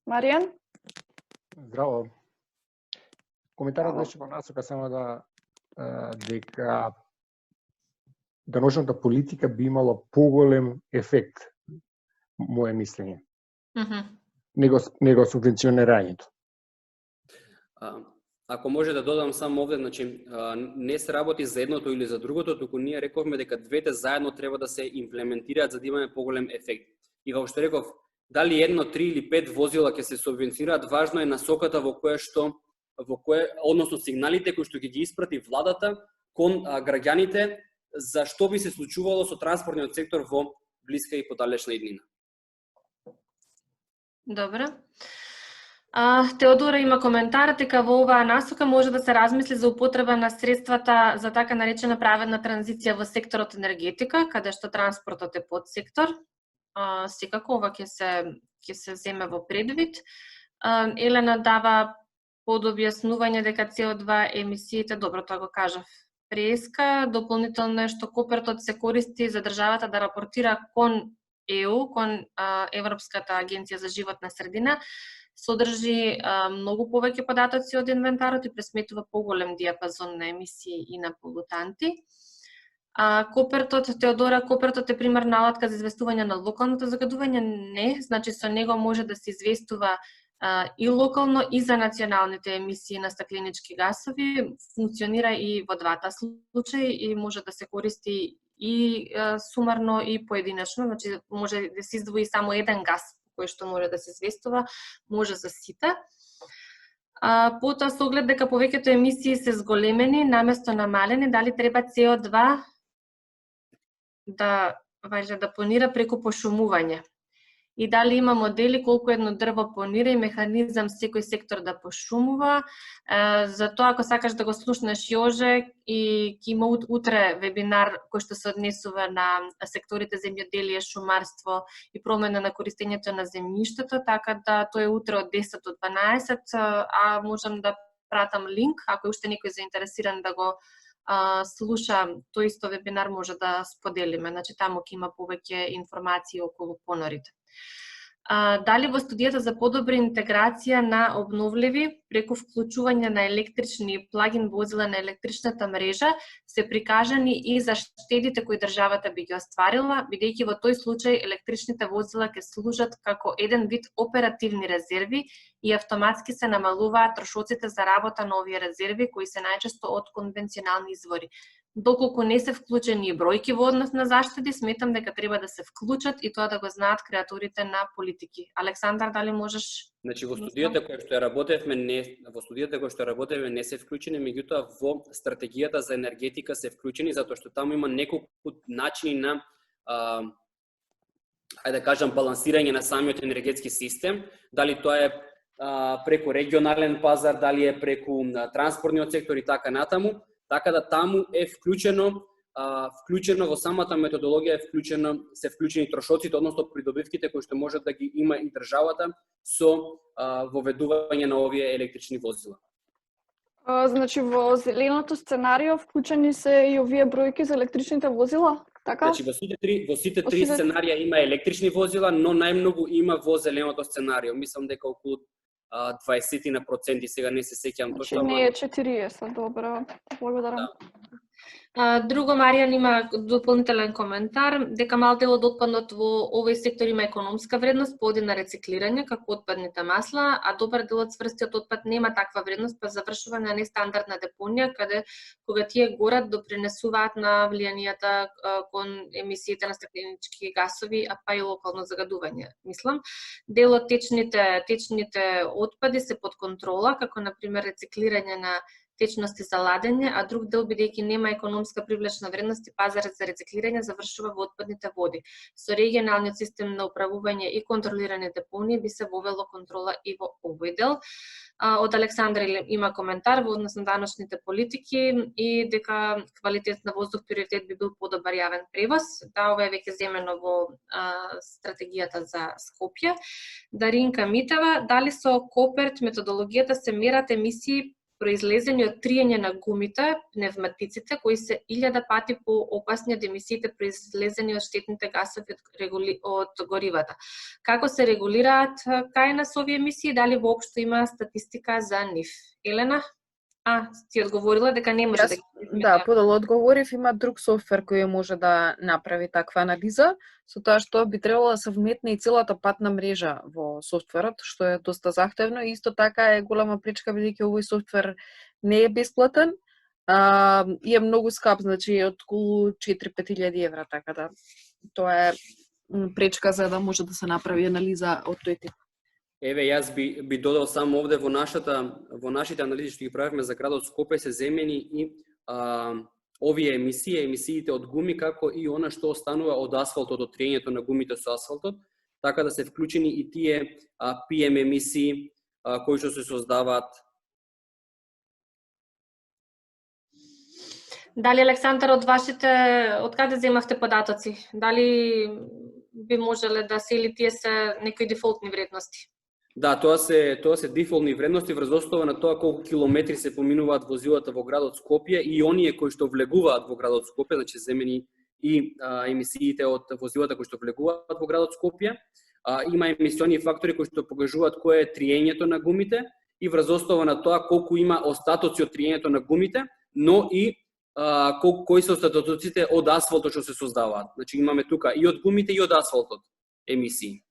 Маријан? Здраво. Коментарот беше во насока само дека даночната политика би имала поголем ефект, моје мислење, него субвенционирањето. Ако може да додам само овде, значи, не се работи за едното или за другото, туку ние рековме дека двете заедно треба да се имплементираат за да имаме поголем ефект. И како што реков, дали 1, 3 или 5 возила ќе се субвенционираат, важно е насоката во која односно сигналите кои што ги испрати владата кон граѓаните за што би се случувало со транспортниот сектор во блиска и подалечна иднина. Добро. Теодора има коментар дека во оваа насока може да се размисли за употреба на средствата за така наречена праведна транзиција во секторот енергетика, каде што транспортот е подсектор. Секако ова ќе се земе во предвид. Елена дава подобјаснување дека CO2 емисиите, добро тоа го кажав преска, дополнително е што Копертот се користи за државата да рапортира кон ЕУ, кон Европската агенција за животна средина, содржи многу повеќе податоци од инвентарот и пресметува поголем диапазон на емисии и на полутанти. Теодора, Копертот е примерна алатка за известување на локалното загадување? Не, значи со него може да се известува и локално и за националните емисии на стакленички гасови, функционира и во двата случаи и може да се користи и сумарно и поединечно, значи може да се издвои само еден газ кој што може да се известува, може за сите. Потоа со оглед дека повеќето емисии се зголемени наместо намалени, дали треба CO2 да планира преку пошумување? И дали има модели колку едно дрво планира и механизам секој сектор да пошумува? За тоа, ако сакаш да го слушнеш Јоже, и ќе има утре вебинар кој што се однесува на секторите земјоделие, шумарство и промена на користењето на земјиштето, така да тој е утре од 10 до 12, а можам да пратам линк, ако е уште некој заинтересиран да го слуша тој исто вебинар, може да споделиме. Значи, таму ќе има повеќе информации околу понорите. Дали во студијата за подобра интеграција на обновливи преку вклучување на електрични плагин возила на електричната мрежа се прикажани и заштедите кои државата би ги остварила, бидејќи во тој случај електричните возила ќе служат како еден вид оперативни резерви и автоматски се намалуваат трошоците за работа на овие резерви кои се најчесто од конвенционални извори. Доколку не се вклучени и бројки во однос на заштеди, сметам дека треба да се вклучат и тоа да го знаат креаторите на политики. Александар, дали можеш? Значи во студијата која што ја работевме не се вклучени, меѓутоа во стратегијата за енергетика се вклучени затоа што таму има неколку начини на ајде да кажам балансирање на самиот енергетски систем, дали тоа е преку регионален пазар, дали е преку транспортниот сектор и така натаму. Така да таму е вклучено во самата методологија се вклучени трошоците, односно придобивките кои што може да ги има и државата со воведување на овие електрични возила. Значи во зеленото сценарио вклучени се и овие бројки за електричните возила, така? Значи во сите три сценарија има електрични возила, но најмногу има во зеленото сценарио. Мислам дека околу 20%, сега не се сеќавам точно. Не е 40, добро, благодарам. Друго, Маријан има дополнителен коментар, дека мал дел од отпадот во овој сектор има економска вредност, поди на рециклирање, како отпадните масла, а добар дел од цврстиот отпад нема таква вредност, па завршува на нестандардна депонија, каде кога тие горат допринесуваат на влијанијата кон емисиите на стакленички гасови, а па и локално загадување. Мислам, дел од течните отпади се под контрола, како на пример рециклирање на течности за ладење, а друг дел, бидејќи нема економска привлечна вредност и пазарот за рециклирање, завршува во отпадните води. Со регионалниот систем на управување и контролирање депонии би се вовело контрола и во овој дел. Од Александр има коментар во однос на даночните политики и дека квалитет на воздух приоритет би бил подобар јавен превоз. Да, ова е веќе земено во стратегијата за Скопје. Даринка Митева, дали со Коперт методологијата се мерат емисии произлезени од триење на гумите, пневматиците, кои се 1000 пати поопасни од емисиите произлезени од штетните гасови од горивата. Како се регулираат кај нас овие емисии, дали воопшто има статистика за нив? Елена? Ти одговорила дека не може да ги... Да, подолу одговорив, има друг софтвер кој може да направи таква анализа, со тоа што би требало да се вметне и целата патна мрежа во софтверот, што е доста захтевно и исто така е голема пречка бидејќи овој софтвер не е бесплатен и е многу скап, значи од околу 4-5 евра, така да тоа е пречка за да може да се направи анализа од тој тип. Еве, јас би додал само овде во нашите анализи што ги правевме за градот Скопје се земени и овие емисиите од гуми, како и она што останува од асфалтот, од триењето на гумите со асфалтот, така да се вклучени и тие PM емисии кои што се создаваат. Дали, Александар, од каде земавте податоци? Дали би можеле да се или тие се некои дефолтни вредности? Да, тоа се дефолтни вредности врз основа на тоа колку километри се поминуваат возилата во градот Скопје и оние кои што влегуваат во градот Скопје, значи земени и емисиите од возилата кои што влегуваат во градот Скопје. Има емисиони фактори кои што покажуваат кое е триењето на гумите и врз основа на тоа колку има остатоци од триењето на гумите, но и кои се остатоците од асфалтот што се создаваат. Значи имаме тука и од гумите и од асфалтот емисии.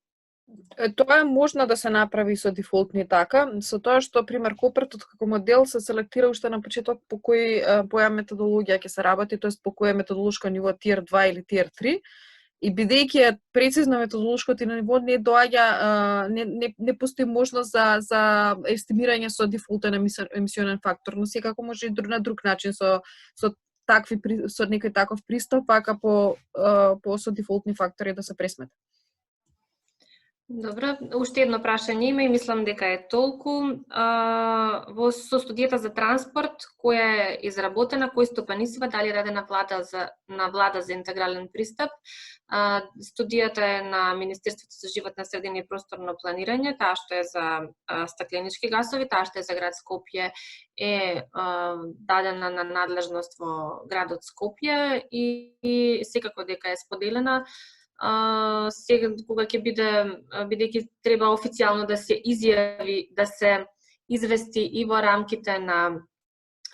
Тоа е можно да се направи со дефолтни така, со тоа што пример Копертот како модел се селектира уште на почеток по која методологија ќе се работи, тоест по која методолошко ниво Tier 2 или Tier 3. И бидејќи е прецизно методолошкото ниво не доаѓа, не постои можност за естимирање со дефолтен емисионен фактор, но секако може и на друг начин со некој таков пристап, пака со дефолтни фактори да се пресмета. Добро, уште едно прашање има и мислам дека е толку. Со студијата за транспорт, која е изработена, кој стопанисува, дали раде на влада за интегрален пристап. Студијата е на Министерството за животна средина и просторно планирање, таа што е за стакленички гасови, таа што е за град Скопје е дадена на надлежност во градот Скопје и секако дека е споделена сега кога ќе биде, бидејќи треба официјално да се изјави, да се извести и во рамките на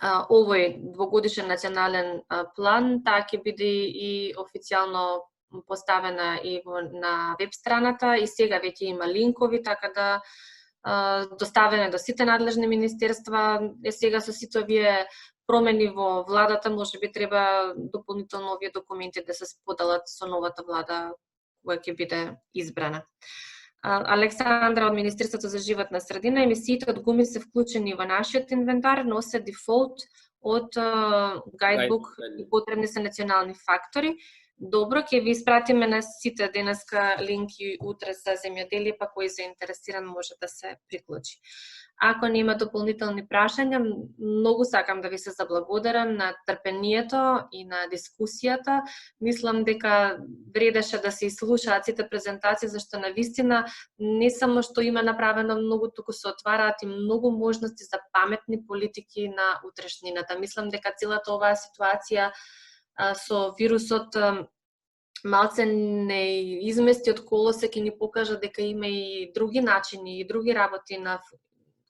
овој двогодишен национален план, таа ќе биде и официјално поставена и на веб страната и сега веќе има линкови, така да доставена до сите надлежни министерства. Сега со сите овие промени во владата, може би треба дополнително овие документи да се споделат со новата влада која ќе биде избрана. Александра од Министерството за животна средина, емисиите од гуми се вклучени во нашиот инвентар, носат дефолт од гајдбук и потребни се национални фактори. Добро, ќе ви испратиме на сите денеска линки утре за земјоделие, па кој заинтересиран може да се приклучи. Ако нема дополнителни прашања, многу сакам да ви се заблагодарам на трпението и на дискусијата. Мислам дека вредеше да се изслушаат сите презентации, зашто навистина не само што има направено многу, туку се отвараат и многу можности за паметни политики на утрешнината. Мислам дека целата оваа ситуација со вирусот малце не измести од колосе, ќе ни покажа дека има и други начини и други работи на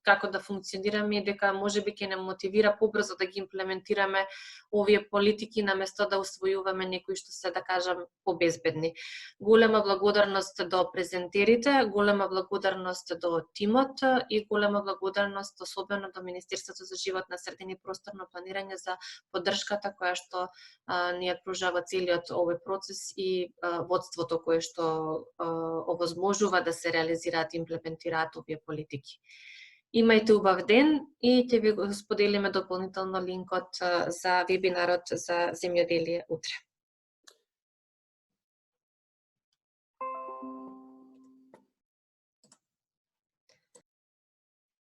како да функционираме и дека можеби ќе не мотивира побрзо да ги имплементираме овие политики наместо да усвојуваме некои што се, да кажам, побезбедни. Голема благодарност до презентерите, голема благодарност до тимот и голема благодарност особено до Министерството за животна средина и просторно планирање за поддршката која што ни ја пружа во целиот овој процес и водството кое што овозможува да се реализираат и имплементираат овие политики. Имајте убав ден и ќе ви го споделиме дополнително линкот за вебинарот за земјоделие утре.